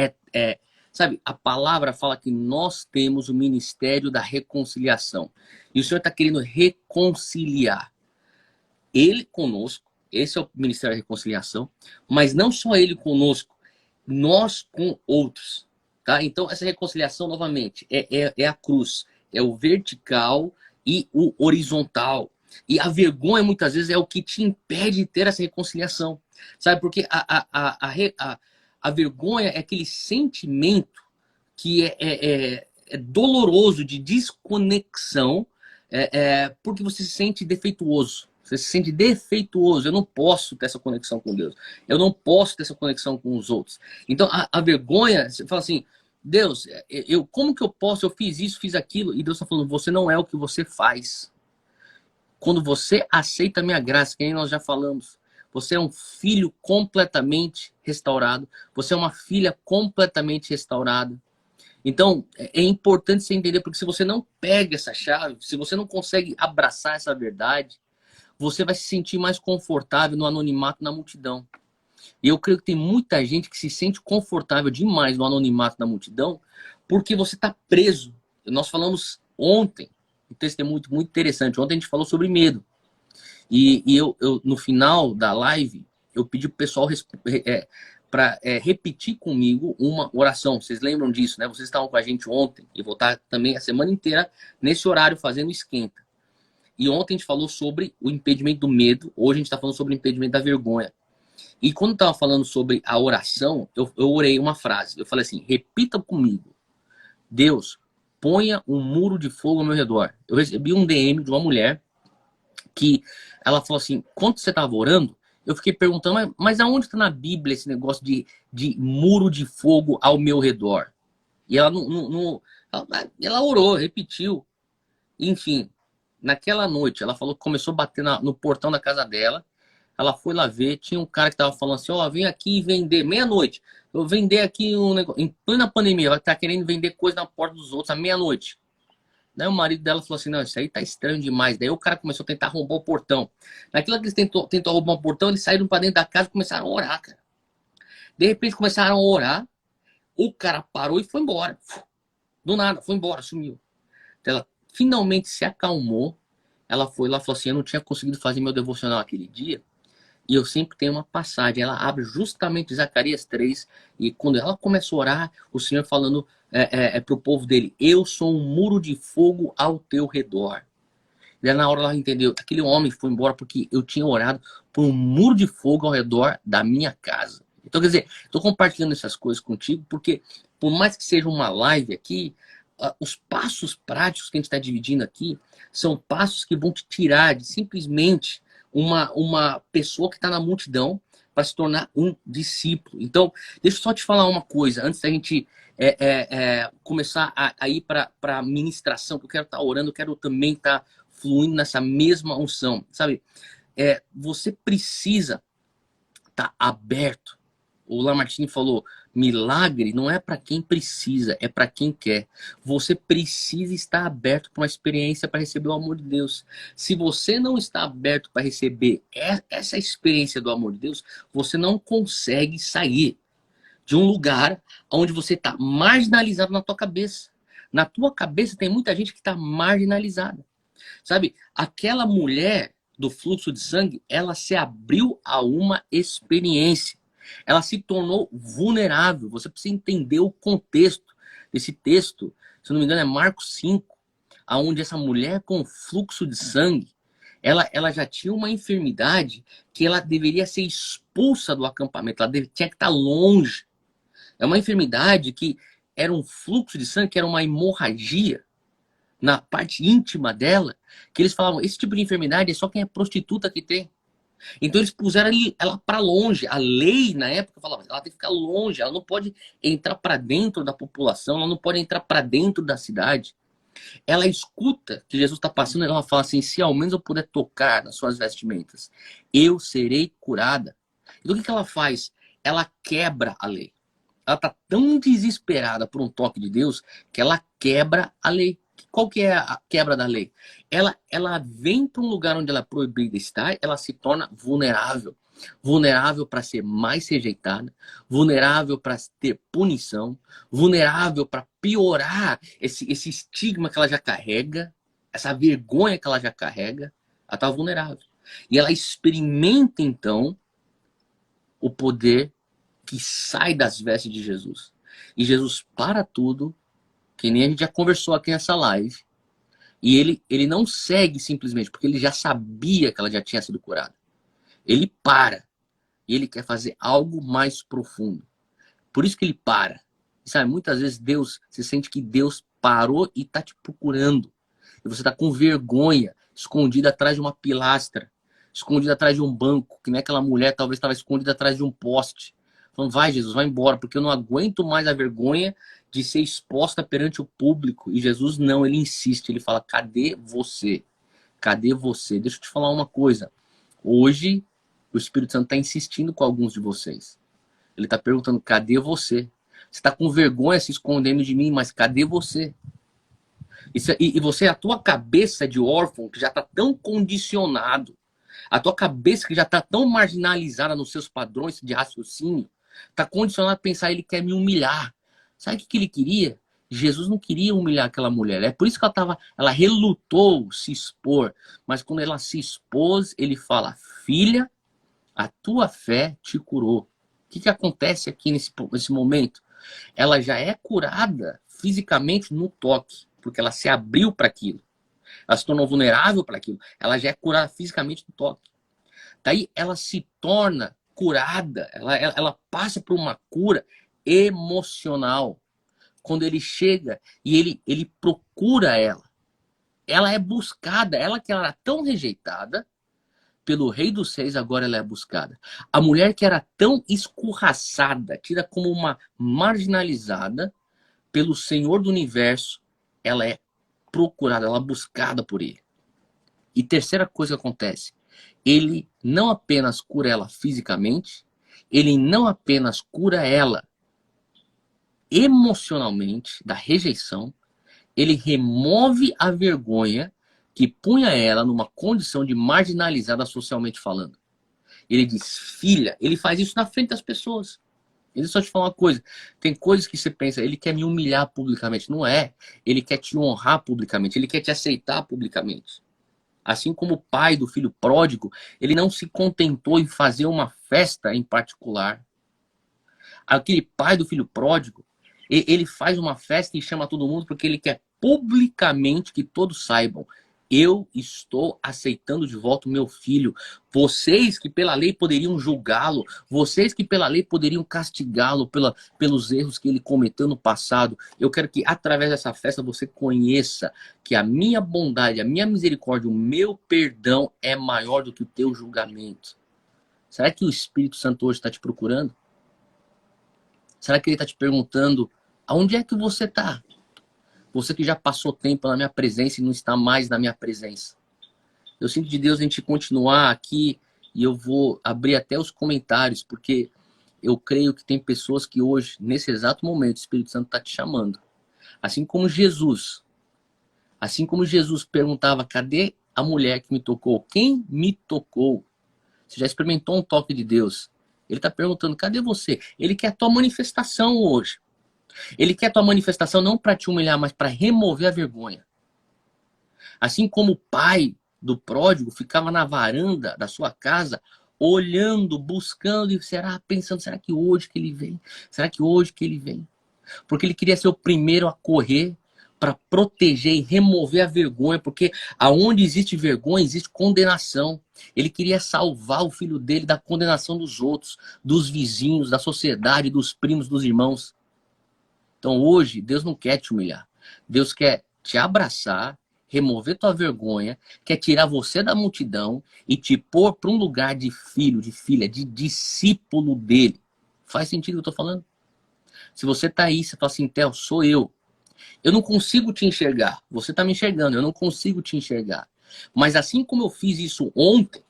sabe, a palavra fala que nós temos o ministério da reconciliação e o Senhor está querendo reconciliar Ele conosco. Esse é o ministério da reconciliação, mas não só Ele conosco, nós com outros. Tá? Então, essa reconciliação, novamente, é a cruz. É o vertical e o horizontal. E a vergonha, muitas vezes, é o que te impede de ter essa reconciliação. Sabe? Porque a vergonha é aquele sentimento que é doloroso de desconexão, porque você se sente defeituoso. Você se sente defeituoso. Eu não posso ter essa conexão com Deus. Eu não posso ter essa conexão com os outros. Então, a vergonha, você fala assim, Deus, como que eu posso? Eu fiz isso, fiz aquilo. E Deus está falando, você não é o que você faz. Quando você aceita a minha graça, que nem nós já falamos, você é um filho completamente restaurado. Você é uma filha completamente restaurada. Então, é importante você entender, porque se você não pega essa chave, se você não consegue abraçar essa verdade, você vai se sentir mais confortável no anonimato na multidão. E eu creio que tem muita gente que se sente confortável demais no anonimato na multidão porque você está preso. Nós falamos ontem, um testemunho muito interessante. Ontem a gente falou sobre medo. E eu no final da live, eu pedi para o pessoal para repetir comigo uma oração. Vocês lembram disso, né? Vocês estavam com a gente ontem e vou estar também a semana inteira nesse horário fazendo esquenta. E ontem a gente falou sobre o impedimento do medo. Hoje a gente está falando sobre o impedimento da vergonha. E quando estava falando sobre a oração, eu orei uma frase. Eu falei assim, repita comigo. Deus, ponha um muro de fogo ao meu redor. Eu recebi um DM de uma mulher que ela falou assim, quando você estava orando, eu fiquei perguntando, mas aonde está na Bíblia esse negócio de muro de fogo ao meu redor? E ela ela orou, repetiu. Enfim, naquela noite, ela falou que começou a bater no portão da casa dela. Ela foi lá ver, tinha um cara que tava falando assim, ó, vem aqui vender, meia-noite. Eu vou vender aqui um negócio, em plena pandemia, vai estar querendo vender coisa na porta dos outros à meia-noite. Daí o marido dela falou assim, não, isso aí tá estranho demais. Daí o cara começou a tentar arrombar o portão. Naquilo que eles tentou arrombar o portão, eles saíram pra dentro da casa e começaram a orar, cara. De repente começaram a orar, o cara parou e foi embora. Do nada, foi embora, sumiu. Então, ela finalmente se acalmou. Ela foi lá e falou assim, eu não tinha conseguido fazer meu devocional aquele dia. E eu sempre tenho uma passagem, ela abre justamente Zacarias 3, e quando ela começa a orar, o Senhor falando para o povo dele, eu sou um muro de fogo ao teu redor. E aí, na hora ela entendeu, aquele homem foi embora porque eu tinha orado por um muro de fogo ao redor da minha casa. Então, quer dizer, estou compartilhando essas coisas contigo, porque por mais que seja uma live aqui, os passos práticos que a gente está dividindo aqui são passos que vão te tirar de simplesmente uma pessoa que está na multidão para se tornar um discípulo. Então, deixa eu só te falar uma coisa, antes da gente começar a ir para a ministração, que eu quero estar orando, eu quero também estar fluindo nessa mesma unção, sabe? Você precisa estar aberto. O Lamartine falou, milagre não é para quem precisa, é para quem quer. Você precisa estar aberto para uma experiência para receber o amor de Deus. Se você não está aberto para receber essa experiência do amor de Deus, você não consegue sair de um lugar onde você está marginalizado na tua cabeça. Na tua cabeça tem muita gente que está marginalizada. Sabe, aquela mulher do fluxo de sangue, ela se abriu a uma experiência. Ela se tornou vulnerável. Você precisa entender o contexto desse texto. Se não me engano, é Marcos 5, onde essa mulher com fluxo de sangue, ela já tinha uma enfermidade que ela deveria ser expulsa do acampamento. Ela tinha que estar longe. É uma enfermidade que era um fluxo de sangue, que era uma hemorragia na parte íntima dela, que eles falavam, esse tipo de enfermidade é só quem é prostituta que tem. Então eles puseram ela para longe. A lei na época falava, ela tem que ficar longe, ela não pode entrar para dentro da população, ela não pode entrar para dentro da cidade. Ela escuta que Jesus está passando, ela fala assim, se ao menos eu puder tocar nas suas vestimentas, eu serei curada. Então o que ela faz? Ela quebra a lei. Ela está tão desesperada por um toque de Deus que ela quebra a lei. Qual que é a quebra da lei? Ela vem para um lugar onde ela é proibida estar, ela se torna vulnerável. Vulnerável para ser mais rejeitada, vulnerável para ter punição, vulnerável para piorar esse estigma que ela já carrega, essa vergonha que ela já carrega, ela está vulnerável. E ela experimenta então o poder que sai das vestes de Jesus. E Jesus para tudo, que nem a gente já conversou aqui nessa live, e ele não segue simplesmente, porque ele já sabia que ela já tinha sido curada. Ele para, e ele quer fazer algo mais profundo. Por isso que ele para. E sabe, muitas vezes você sente que Deus parou e está te procurando. E você está com vergonha, escondida atrás de uma pilastra, escondida atrás de um banco, que nem aquela mulher talvez estava escondida atrás de um poste. Falando, vai Jesus, vai embora, porque eu não aguento mais a vergonha de ser exposta perante o público. E Jesus não, ele insiste, ele fala, cadê você? Cadê você? Deixa eu te falar uma coisa. Hoje, o Espírito Santo está insistindo com alguns de vocês. Ele está perguntando, cadê você? Você está com vergonha se escondendo de mim, mas cadê você? E você, a tua cabeça de órfão, que já está tão condicionado, a tua cabeça que já está tão marginalizada nos seus padrões de raciocínio, está condicionado a pensar, ele quer me humilhar. Sabe o que ele queria? Jesus não queria humilhar aquela mulher. É por isso que ela relutou se expor. Mas quando ela se expôs, ele fala, filha, a tua fé te curou. O que acontece aqui nesse momento? Ela já é curada fisicamente no toque, porque ela se abriu para aquilo. Ela se tornou vulnerável para aquilo. Ela já é curada fisicamente no toque. Daí ela se torna curada, ela passa por uma cura emocional. Quando ele chega e ele procura ela. ela é buscada. Ela que era tão rejeitada pelo Rei dos Reis, agora ela é buscada. A mulher que era tão escorraçada, tida como uma marginalizada pelo Senhor do Universo, ela é procurada, ela é buscada por ele. E terceira coisa que acontece, ele não apenas cura ela fisicamente, ele não apenas cura ela emocionalmente da rejeição, ele remove a vergonha que punha ela numa condição de marginalizada socialmente falando. Ele diz, filha, ele faz isso na frente das pessoas. Ele só te fala uma coisa, tem coisas que você pensa, ele quer me humilhar publicamente. Não é, ele quer te honrar publicamente, ele quer te aceitar publicamente. Assim como o pai do filho pródigo, ele não se contentou em fazer uma festa em particular. Aquele pai do filho pródigo, ele faz uma festa e chama todo mundo porque ele quer publicamente que todos saibam. Eu estou aceitando de volta o meu filho. Vocês que pela lei poderiam julgá-lo, vocês que pela lei poderiam castigá-lo pelos erros que ele cometeu no passado, eu quero que através dessa festa você conheça que a minha bondade, a minha misericórdia, o meu perdão é maior do que o teu julgamento. Será que o Espírito Santo hoje está te procurando? Será que ele está te perguntando aonde é que você está? Você que já passou tempo na minha presença e não está mais na minha presença. Eu sinto de Deus a gente continuar aqui e eu vou abrir até os comentários, porque eu creio que tem pessoas que hoje, nesse exato momento, o Espírito Santo está te chamando. Assim como Jesus perguntava, cadê a mulher que me tocou? Quem me tocou? Você já experimentou um toque de Deus? Ele está perguntando, cadê você? Ele quer a tua manifestação hoje. Ele quer a tua manifestação não para te humilhar, mas para remover a vergonha. Assim como o pai do pródigo ficava na varanda da sua casa, olhando, buscando, e pensando, será que hoje que ele vem? Será que hoje que ele vem? Porque ele queria ser o primeiro a correr para proteger e remover a vergonha, porque aonde existe vergonha, existe condenação. Ele queria salvar o filho dele da condenação dos outros, dos vizinhos, da sociedade, dos primos, dos irmãos. Então hoje, Deus não quer te humilhar. Deus quer te abraçar, remover tua vergonha, quer tirar você da multidão e te pôr para um lugar de filho, de filha, de discípulo dele. Faz sentido o que eu estou falando? Se você está aí, você fala assim, Theo, sou eu. Eu não consigo te enxergar. Você está me enxergando, eu não consigo te enxergar. Mas assim como eu fiz isso ontem,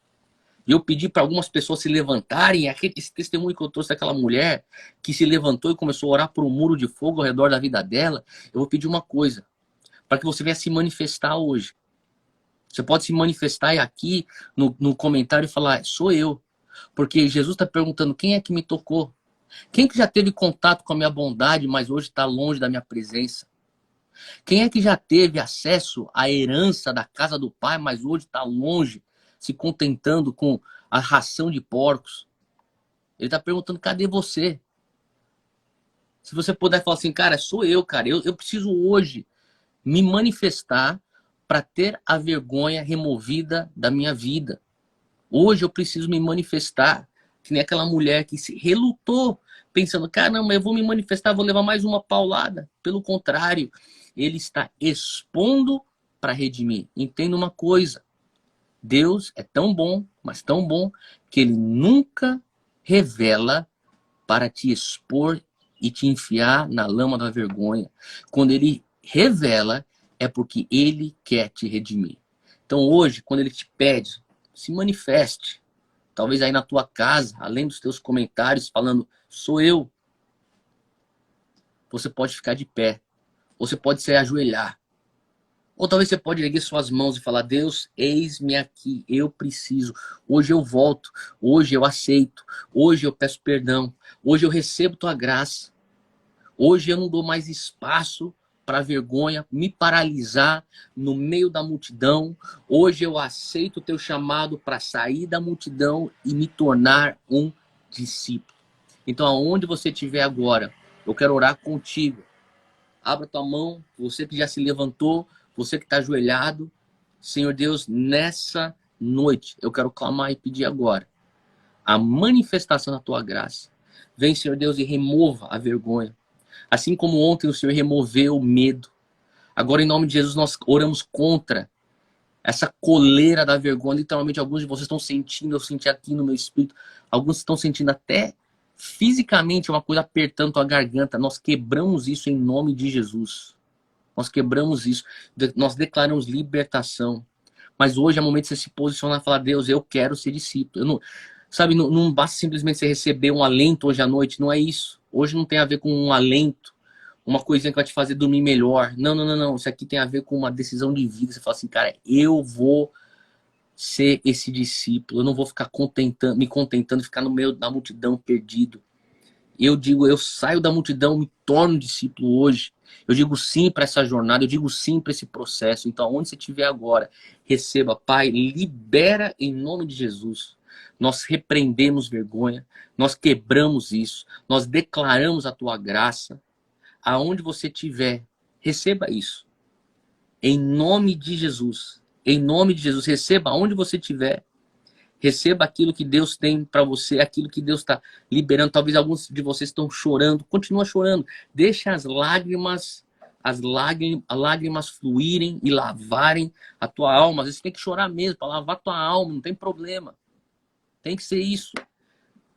e eu pedi para algumas pessoas se levantarem, esse testemunho que eu trouxe daquela mulher que se levantou e começou a orar por um muro de fogo ao redor da vida dela, eu vou pedir uma coisa, para que você venha se manifestar hoje. Você pode se manifestar aqui no comentário e falar, sou eu. Porque Jesus está perguntando, quem é que me tocou? Quem que já teve contato com a minha bondade, mas hoje está longe da minha presença? Quem é que já teve acesso à herança da casa do Pai, mas hoje está longe, se contentando com a ração de porcos? Ele está perguntando, cadê você? Se você puder falar assim, cara, sou eu, cara. Eu preciso hoje me manifestar para ter a vergonha removida da minha vida. Hoje eu preciso me manifestar, que nem aquela mulher que se relutou, pensando, caramba, eu vou me manifestar, vou levar mais uma paulada. Pelo contrário, ele está expondo para redimir. Entenda uma coisa, Deus é tão bom, mas tão bom, que ele nunca revela para te expor e te enfiar na lama da vergonha. Quando ele revela, é porque ele quer te redimir. Então hoje, quando ele te pede, se manifeste. Talvez aí na tua casa, além dos teus comentários falando, sou eu. Você pode ficar de pé. Ou você pode se ajoelhar. Ou talvez você pode erguer suas mãos e falar, Deus, eis-me aqui, eu preciso. Hoje eu volto, hoje eu aceito, hoje eu peço perdão, hoje eu recebo tua graça. Hoje eu não dou mais espaço para a vergonha me paralisar no meio da multidão. Hoje eu aceito o teu chamado para sair da multidão e me tornar um discípulo. Então, aonde você estiver agora, eu quero orar contigo. Abra tua mão, você que já se levantou, você que está ajoelhado. Senhor Deus, nessa noite, eu quero clamar e pedir agora a manifestação da tua graça. Vem, Senhor Deus, e remova a vergonha. Assim como ontem o Senhor removeu o medo. Agora, em nome de Jesus, nós oramos contra essa coleira da vergonha. Literalmente, alguns de vocês estão sentindo, eu senti aqui no meu espírito, alguns estão sentindo até fisicamente uma coisa apertando a garganta. Nós quebramos isso em nome de Jesus. Nós quebramos isso. Nós declaramos libertação. Mas hoje é o momento de você se posicionar e falar: Deus, eu quero ser discípulo. Eu não, sabe, não basta simplesmente você receber um alento hoje à noite. Não é isso. Hoje não tem a ver com um alento, uma coisinha que vai te fazer dormir melhor. Não, não, não, não. Isso aqui tem a ver com uma decisão de vida. Você fala assim: cara, eu vou ser esse discípulo. Eu não vou ficar me contentando, ficar no meio da multidão perdido. Eu digo, eu saio da multidão, me torno discípulo hoje. Eu digo sim para essa jornada, eu digo sim para esse processo. Então, onde você estiver agora, receba, Pai, libera em nome de Jesus. Nós repreendemos vergonha, nós quebramos isso, nós declaramos a tua graça. Aonde você estiver, receba isso. Em nome de Jesus. Em nome de Jesus, receba aonde você estiver. Receba aquilo que Deus tem para você, aquilo que Deus está liberando. Talvez alguns de vocês estão chorando. Continua chorando. Deixa as lágrimas fluírem e lavarem a tua alma. Às vezes você tem que chorar mesmo para lavar a tua alma. Não tem problema. Tem que ser isso.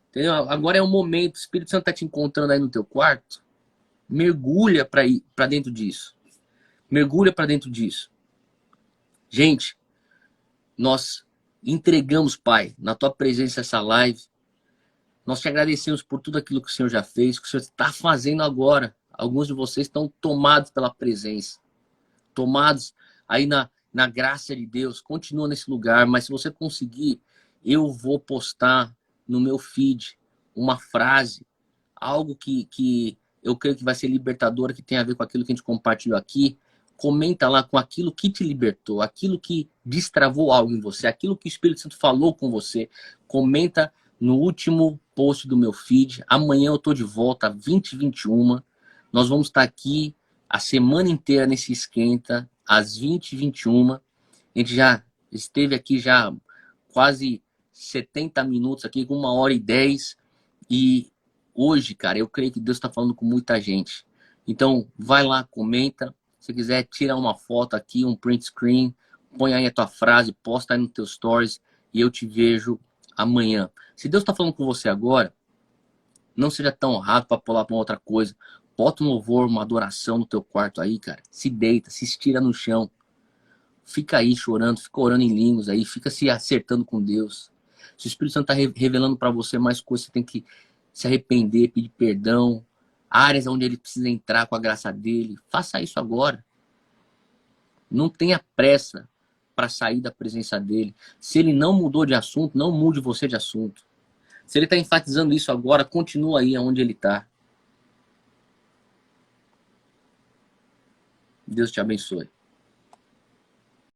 Entendeu? Agora é o momento. O Espírito Santo está te encontrando aí no teu quarto. Mergulha para dentro disso. Mergulha para dentro disso. Gente, nós entregamos, Pai, na tua presença essa live. Nós te agradecemos por tudo aquilo que o Senhor já fez, que o Senhor está fazendo agora. Alguns de vocês estão tomados pela presença, tomados aí na graça de Deus. Continua nesse lugar, mas se você conseguir, eu vou postar no meu feed uma frase, algo que eu creio que vai ser libertadora, que tem a ver com aquilo que a gente compartilhou aqui. Comenta lá com aquilo que te libertou, aquilo que destravou algo em você, aquilo que o Espírito Santo falou com você. Comenta no último post do meu feed. Amanhã eu tô de volta, 20h21. Nós vamos estar aqui a semana inteira nesse esquenta, às 20h21. A gente já esteve aqui já quase 70 minutos aqui, com 1h10. E hoje, cara, eu creio que Deus está falando com muita gente. Então, vai lá, comenta. Se quiser, tira uma foto aqui, um print screen, põe aí a tua frase, posta aí nos teus stories e eu te vejo amanhã. Se Deus está falando com você agora, não seja tão rápido para pular para outra coisa. Bota um louvor, uma adoração no teu quarto aí, cara. Se deita, se estira no chão. Fica aí chorando, fica orando em línguas aí, fica se acertando com Deus. Se o Espírito Santo está revelando para você mais coisas, você tem que se arrepender, pedir perdão. Áreas onde ele precisa entrar com a graça dele. Faça isso agora. Não tenha pressa para sair da presença dele. Se ele não mudou de assunto, não mude você de assunto. Se ele está enfatizando isso agora, continua aí onde ele está. Deus te abençoe.